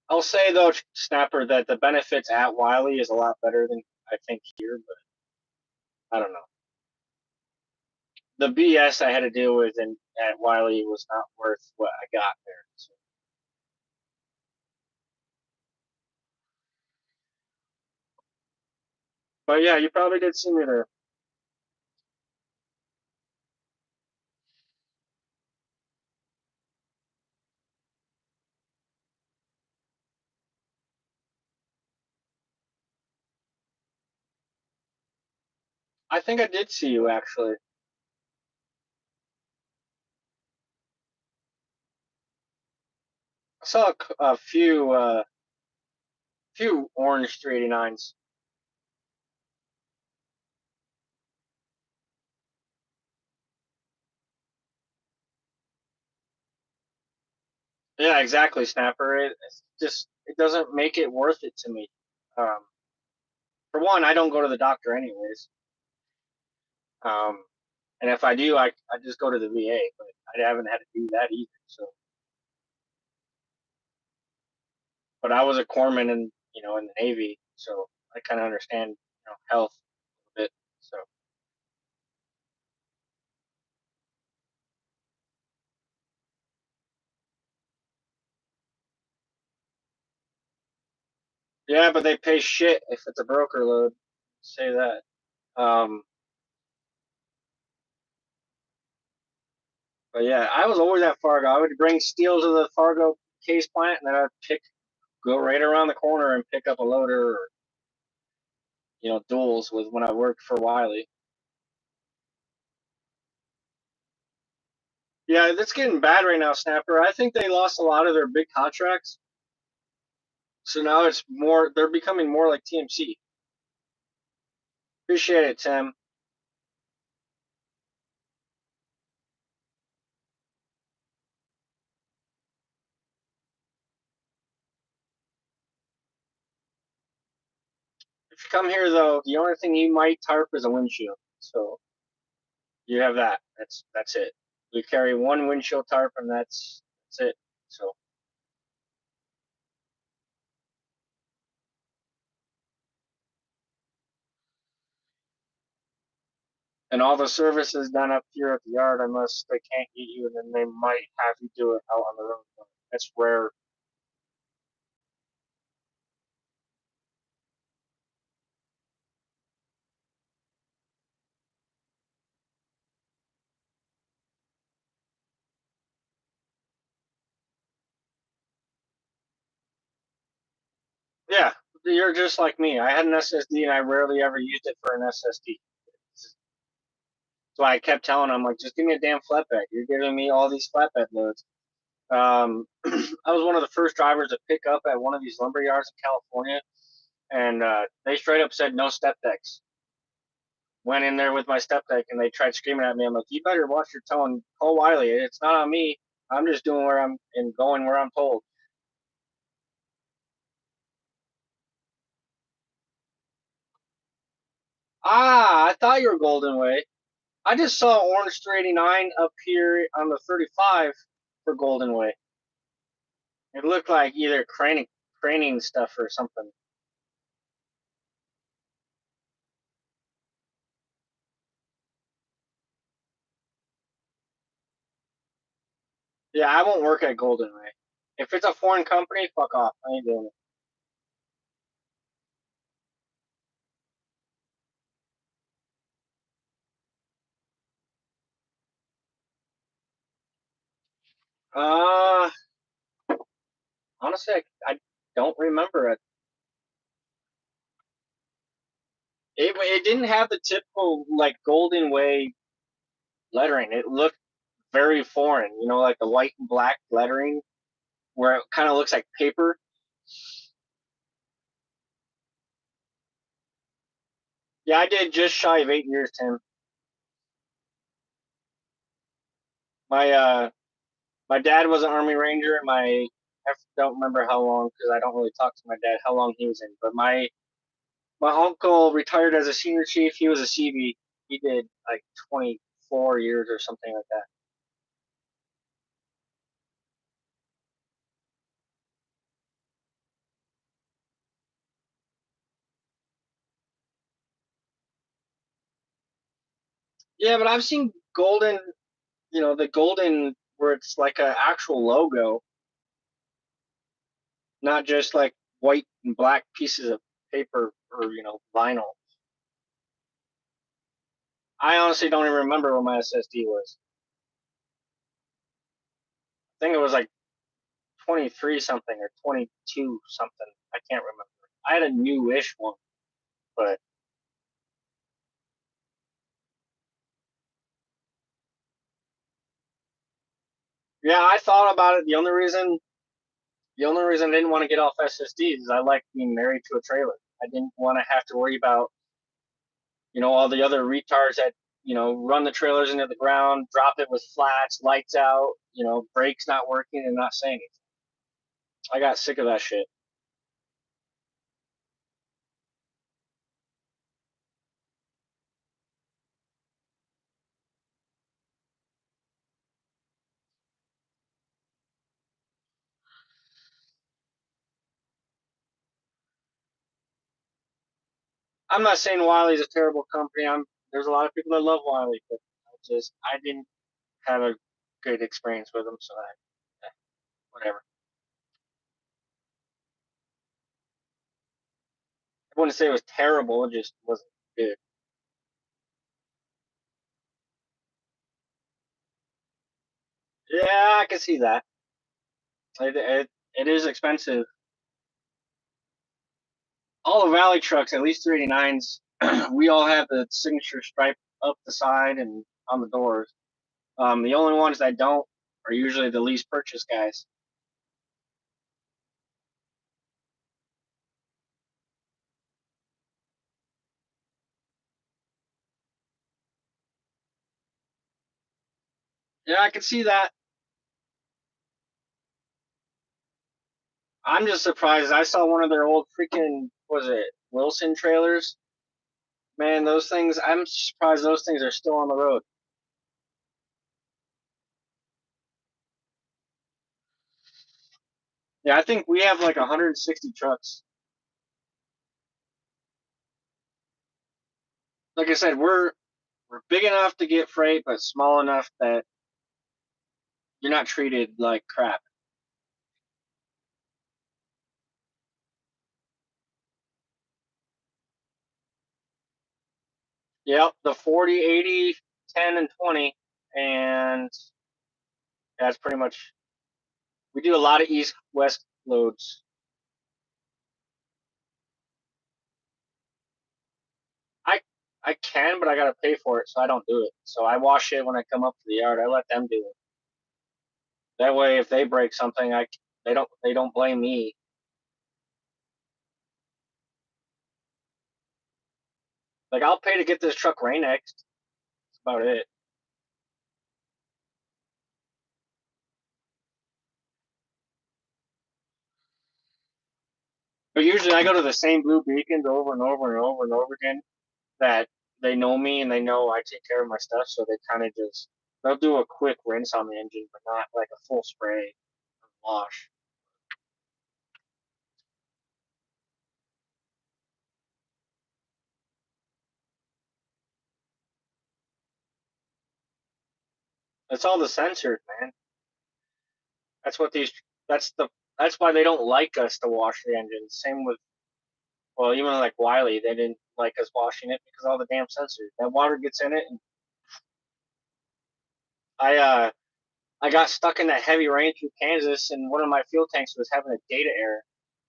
[SPEAKER 1] I'll say though, Snapper, that the benefits at Wiley is a lot better than I think here, but I don't know. The BS I had to deal with at Wiley was not worth what I got there. So. But yeah, you probably did see me there. I think I did see you actually. I saw a few Few orange 389s. Yeah, exactly, Snapper. It's just it doesn't make it worth it to me. Um, for one, I don't go to the doctor anyways. Um, and if I do, I just go to the VA. But I haven't had to do that either. So, but I was a corpsman in in the Navy, so I kind of understand health a bit. So yeah, but they pay shit if it's a broker load. Say that. Um, but yeah, I was always at Fargo. I would bring steel to the Fargo case plant, and then I'd go right around the corner and pick up a loader, or duels with when I worked for Wiley. Yeah, that's getting bad right now, Snapper. I think they lost a lot of their big contracts, so now it's more. They're becoming more like TMC. Appreciate it, Tim. If you come here though, the only thing you might tarp is a windshield. So you have that. That's it. We carry one windshield tarp, and that's it. So and all the service is done up here at the yard, unless they can't get you, and then they might have you do it out on the road. That's rare. Yeah, you're just like me. I had an SSD, and I rarely ever used it for an SSD. So I kept telling them, like, just give me a damn flatbed. You're giving me all these flatbed loads. I was one of the first drivers to pick up at one of these lumber yards in California, and they straight up said no step decks. Went in there with my step deck, and they tried screaming at me. I'm like, you better watch your tone. Cole Wiley, it's not on me. I'm just doing where I'm and going where I'm told. Ah, I thought you were Golden Way. I just saw Orange 389 up here on the 35 for Golden Way. It looked like either craning stuff or something. Yeah, I won't work at Golden Way. If it's a foreign company, fuck off. I ain't doing it. Uh, honestly, I don't remember it. It didn't have the typical like Golden Way lettering. It looked very foreign. Like the white and black lettering, where it kind of looks like paper. Yeah, I did just shy of 8 years, Tim. My dad was an Army Ranger. I don't remember how long because I don't really talk to my dad how long he was in. But my uncle retired as a senior chief. He was a CB. He did like 24 years or something like that. Yeah, but I've seen golden, the golden where it's like an actual logo, not just like white and black pieces of paper or vinyl. I honestly don't even remember what my SSD was. I think it was like 23 something or 22 something. I can't remember. I had a newish one, but yeah, I thought about it. The only reason The only reason I didn't want to get off SSDs is I like being married to a trailer. I didn't want to have to worry about, all the other retards that, run the trailers into the ground, drop it with flats, lights out, brakes not working and not saying anything. I got sick of that shit. I'm not saying Wiley's a terrible company. There's a lot of people that love Wiley, but I didn't have a good experience with them, so whatever. I wouldn't say it was terrible. It just wasn't good. Yeah, I can see that. It is expensive. All the Valley trucks, at least 389s, we all have the signature stripe up the side and on the doors. The only ones that don't are usually the lease purchase guys. Yeah, I can see that. I'm just surprised. I saw one of their old freaking, was it Wilson trailers? Man, those things, I'm surprised those things are still on the road. Yeah, I think we have like 160 trucks. Like I said, we're big enough to get freight, but small enough that you're not treated like crap. Yep, the 40, 80, 10, and 20. And that's pretty much, we do a lot of east west loads. I I can, but I gotta pay for it, so I don't do it. So I wash it when I come up to the yard. I let them do it. That way, if they break something, they don't blame me. Like I'll pay to get this truck rain next. That's about it. But usually I go to the same blue beacons over and over and over and over again. That they know me and they know I take care of my stuff, so they kind of just they'll do a quick rinse on the engine, but not like a full spray wash. It's all the sensors, man. That's what these. That's the. That's why they don't like us to wash the engine. Same with, well, even like Wiley, they didn't like us washing it because all the damn sensors. That water gets in it, and I uh I got stuck in that heavy rain through Kansas, and one of my fuel tanks was having a data error,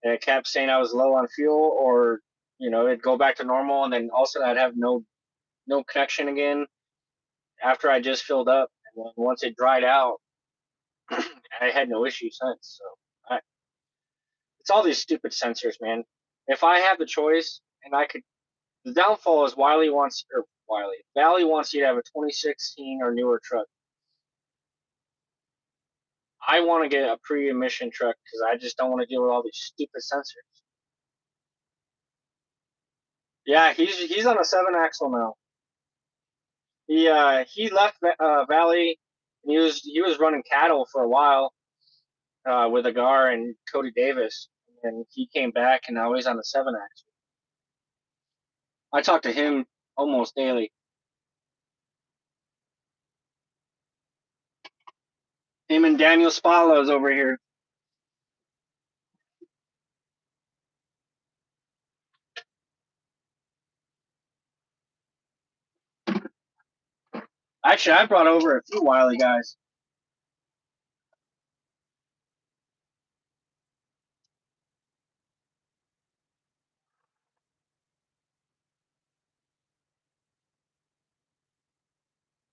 [SPEAKER 1] and it kept saying I was low on fuel, or it'd go back to normal, and then also I'd have no connection again after I just filled up, and then once it dried out, I had no issue since. So I, it's all these stupid sensors, man. If I have the choice, and I could, the downfall is Valley wants you to have a 2016 or newer truck. I want to get a pre-emission truck because I just don't want to deal with all these stupid sensors. Yeah, he's on a 7 axle now. He left Valley, and he was running cattle for a while with Agar and Cody Davis, and he came back, and now he's on the 7 axle. I talk to him almost daily. Him and Daniel Spallo's over here. Actually, I brought over a few Wiley guys.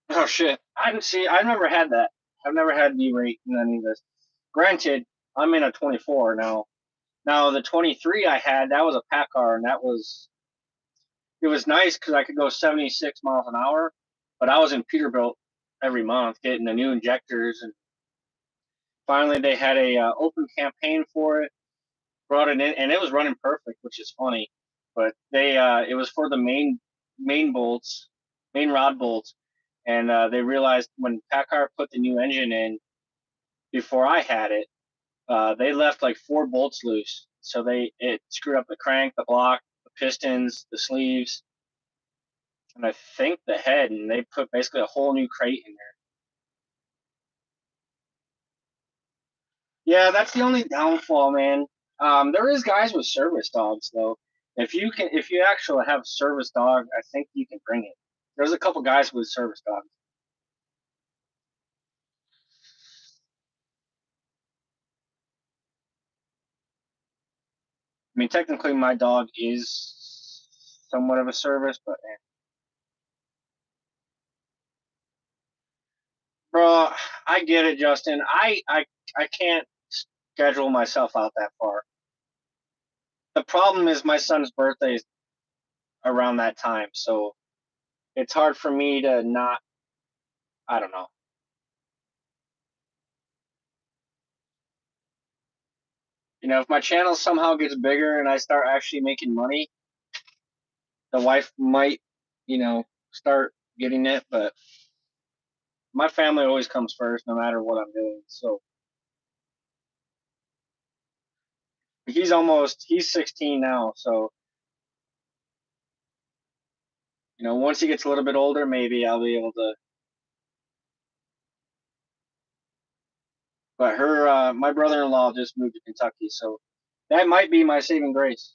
[SPEAKER 1] Oh shit! I didn't see. I've never had that. I've never had V-rate in any of this. Granted, I'm in a 24 now. Now the 23 I had, that was a PACCAR, and it was nice because I could go 76 miles an hour, but I was in Peterbilt every month getting the new injectors, and finally they had a open campaign for it, brought it in, and it was running perfect, which is funny. But it was for the main bolts, main rod bolts, and they realized when PACCAR put the new engine in before I had it, they left like four bolts loose, so it screwed up the crank, the block, the pistons, the sleeves, and I think the head, and they put basically a whole new crate in there. Yeah, that's the only downfall, man. There is guys with service dogs though. If you actually have a service dog, I think you can bring it. There's a couple guys with service dogs. I mean, technically, my dog is somewhat of a service, but bro, I get it, Justin. I can't schedule myself out that far. The problem is my son's birthday is around that time, so it's hard for me to not. I don't know. If my channel somehow gets bigger and I start actually making money, the wife might, start getting it, but my family always comes first no matter what I'm doing. So he's 16 now, so once he gets a little bit older, maybe I'll be able to. But my brother-in-law just moved to Kentucky, so that might be my saving grace.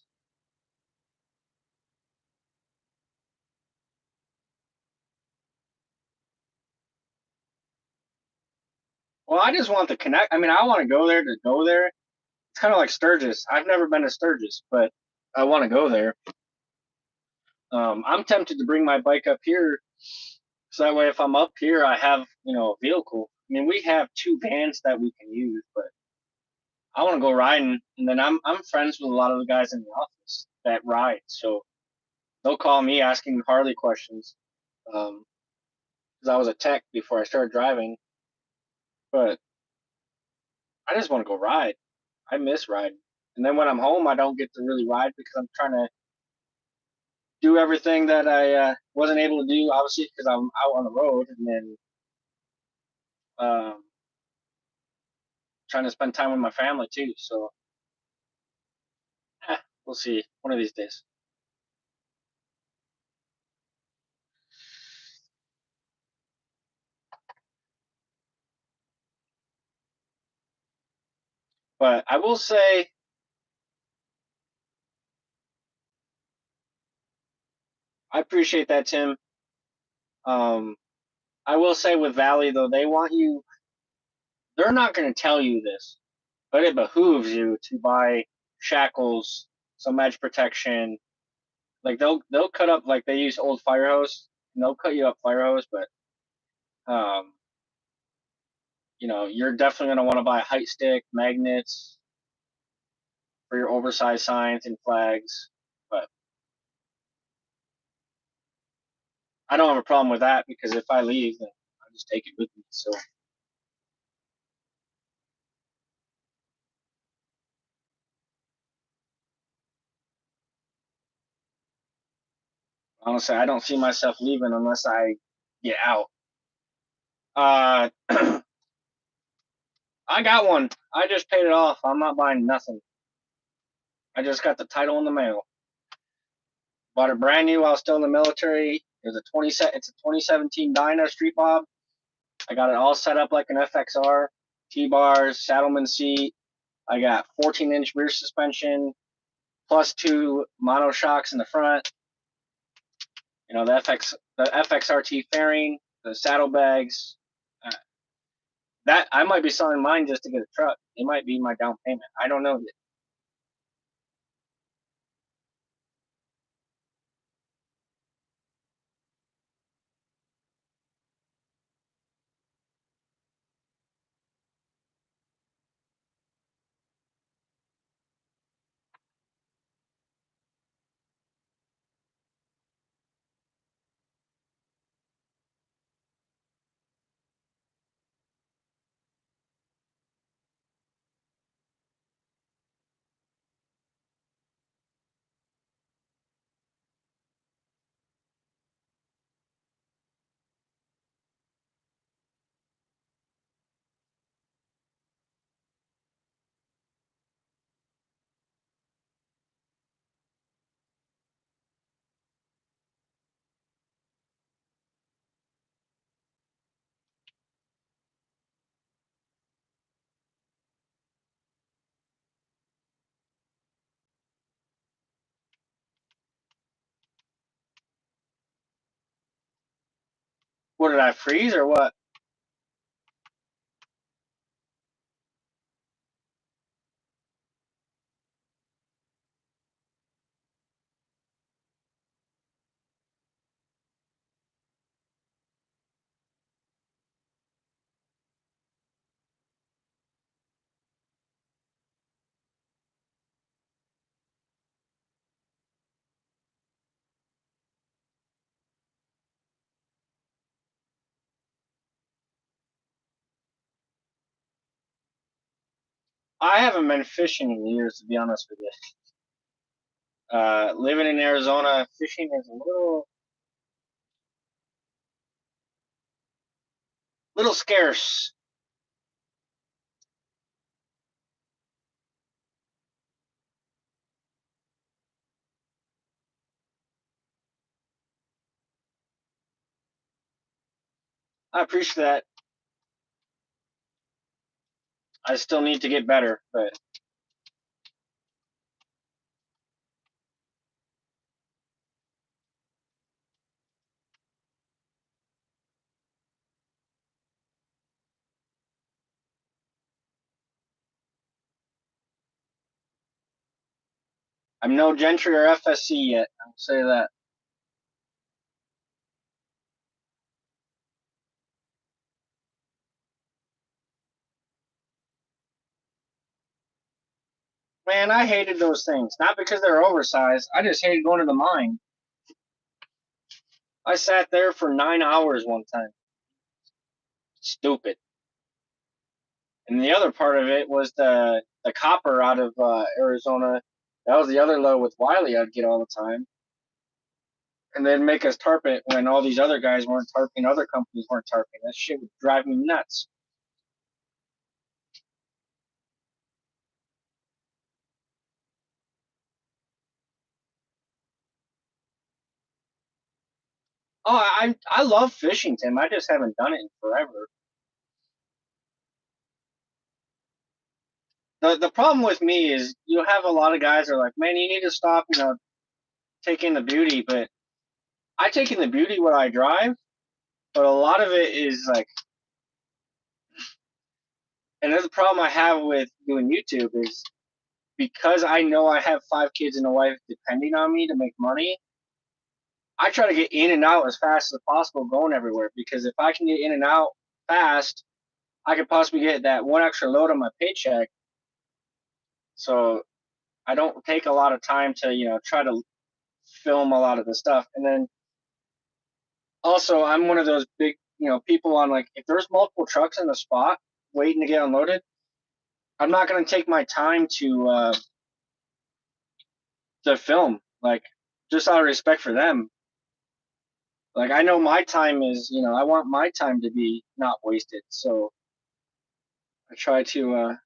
[SPEAKER 1] Well, I just want the connect. I mean, I want to go there to go there. It's kind of like Sturgis. I've never been to Sturgis, but I want to go there. I'm tempted to bring my bike up here, so that way, if I'm up here, I have a vehicle. I mean, we have two vans that we can use, but I want to go riding, and then I'm friends with a lot of the guys in the office that ride, so they'll call me asking Harley questions. Because I was a tech before I started driving, but I just want to go ride. I miss riding, and then when I'm home, I don't get to really ride because I'm trying to do everything that I wasn't able to do, obviously, because I'm out on the road, and then um, trying to spend time with my family too. So we'll see one of these days. But I will say, I appreciate that, Tim. Um, I will say with Valley though, they want you. They're not going to tell you this, but it behooves you to buy shackles, some edge protection. Like they'll cut up like they use old fire hose, and they'll cut you up fire hose, but um, you're definitely going to want to buy height stick, magnets for your oversized signs and flags. But I don't have a problem with that because if I leave, then I just take it with me. So honestly, I don't see myself leaving unless I get out. Uh, I got one. I just paid it off. I'm not buying nothing. I just got the title in the mail. Bought it brand new while still in the military. It's a 2017 Dyna Street Bob. I got it all set up like an FXR. T-bars, saddleman seat. I got 14-inch rear suspension, plus two mono shocks in the front. The FXRT fairing, the saddlebags. Uh, that I might be selling mine just to get a truck. It might be my down payment. I don't know yet. What did I freeze or what? I haven't been fishing in years, to be honest with you. Living in Arizona, fishing is a little scarce. I appreciate that. I still need to get better, but I'm no Gentry or FSC yet. I'll say that. Man, I hated those things. Not because they're oversized. I just hated going to the mine. I sat there for 9 hours one time. Stupid. And the other part of it was the copper out of Arizona. That was the other load with Wiley I'd get all the time. And they'd make us tarp it when all these other guys weren't tarping, other companies weren't tarping. That shit would drive me nuts. Oh, I love fishing, Tim. I just haven't done it in forever. The problem with me is you have a lot of guys that are like, man, you need to stop, taking the beauty. But I take in the beauty when I drive, but a lot of it is like, and that's the problem I have with doing YouTube is because I know I have 5 kids and a wife depending on me to make money. I try to get in and out as fast as possible, going everywhere. Because if I can get in and out fast, I could possibly get that one extra load on my paycheck. So I don't take a lot of time to try to film a lot of the stuff. And then also, I'm one of those big people on like if there's multiple trucks in the spot waiting to get unloaded, I'm not going to take my time to film, like just out of respect for them. Like I know my time is, I want my time to be not wasted. So I try to,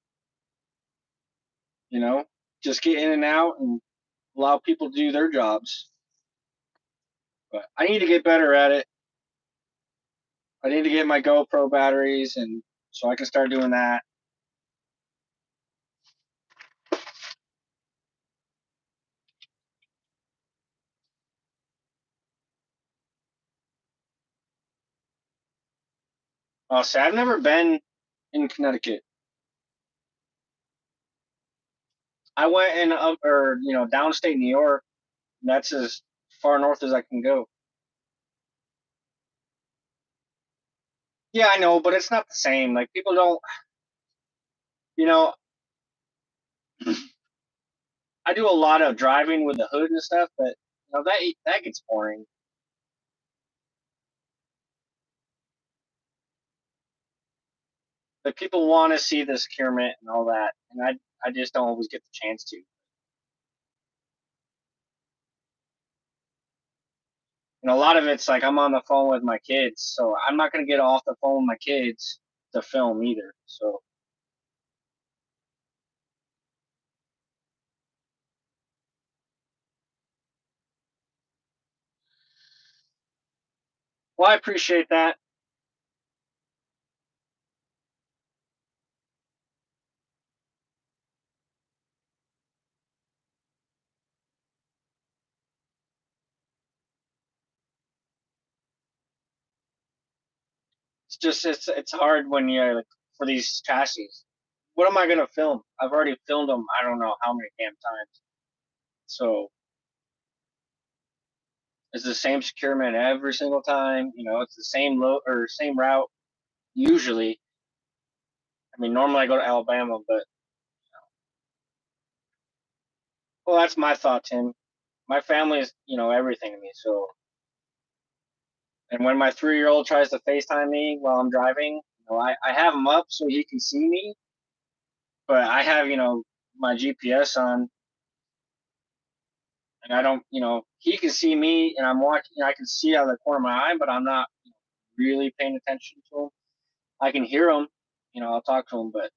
[SPEAKER 1] you know, just get in and out and allow people to do their jobs. But I need to get better at it. I need to get my GoPro batteries, and so I can start doing that. See, I've never been in Connecticut. I went in up or downstate New York. And that's as far north as I can go. Yeah, I know, but it's not the same. Like people don't, you know, I do a lot of driving with the hood and stuff, but that gets boring. Like people want to see the securement and all that, and I just don't always get the chance to. And a lot of it's like I'm on the phone with my kids, so I'm not gonna get off the phone with my kids to film either. So, well, I appreciate that.
[SPEAKER 2] it's hard when you're like for these chassis. What am I gonna film? I've already filmed them. I don't know how many damn times. So it's the same securement every single time. You know, it's the same or same route usually. I mean, normally I go to Alabama, but well, that's my thought, Tim. My family is, everything to me. So, and when my 3-year-old tries to FaceTime me while I'm driving, I have him up so he can see me, but I have, my GPS on, and I don't, he can see me, and I'm watching. I can see out of the corner of my eye, but I'm not really paying attention to him. I can hear him, I'll talk to him, but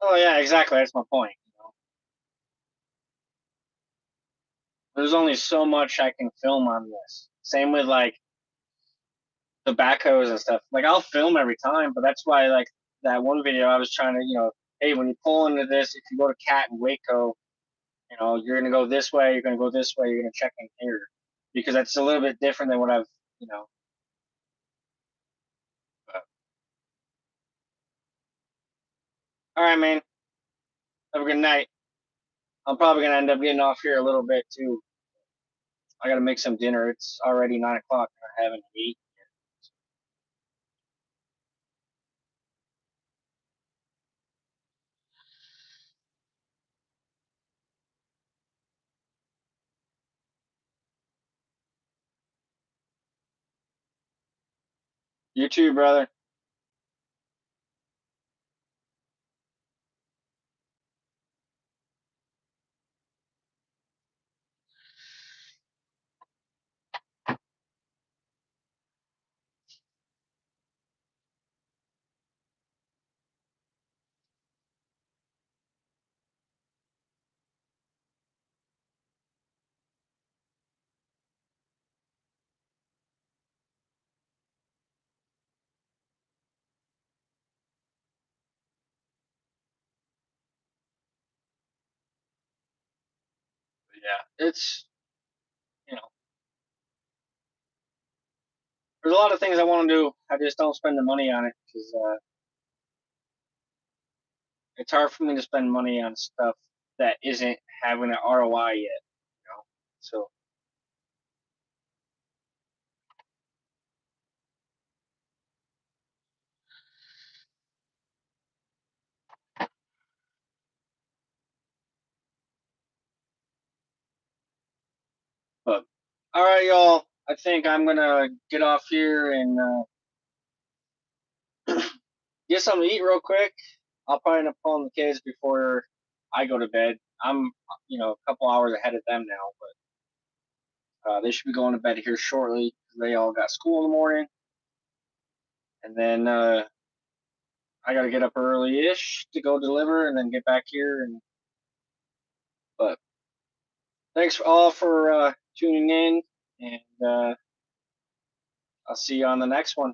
[SPEAKER 2] oh yeah, exactly. That's my point. There's only so much I can film on this. Same with like the backhoes and stuff. Like I'll film every time, but that's why like that one video I was trying to, hey, when you pull into this, if you go to Cat and Waco, you're gonna go this way, you're gonna go this way, you're gonna check in here. Because that's a little bit different than what I've, you know. But, all right, man. Have a good night. I'm probably gonna end up getting off here a little bit too. I gotta make some dinner. It's already 9 o'clock. I haven't eaten. You too, brother. Yeah, it's you know, there's a lot of things I want to do. I just don't spend the money on it because it's hard for me to spend money on stuff that isn't having an ROI yet. So, but all right, y'all. I think I'm gonna get off here and get something to eat real quick. I'll probably end up calling the kids before I go to bed. I'm, a couple hours ahead of them now, but they should be going to bed here shortly. They all got school in the morning, and then I got to get up early-ish to go deliver, and then get back here. And but thanks all for tuning in, and I'll see you on the next one.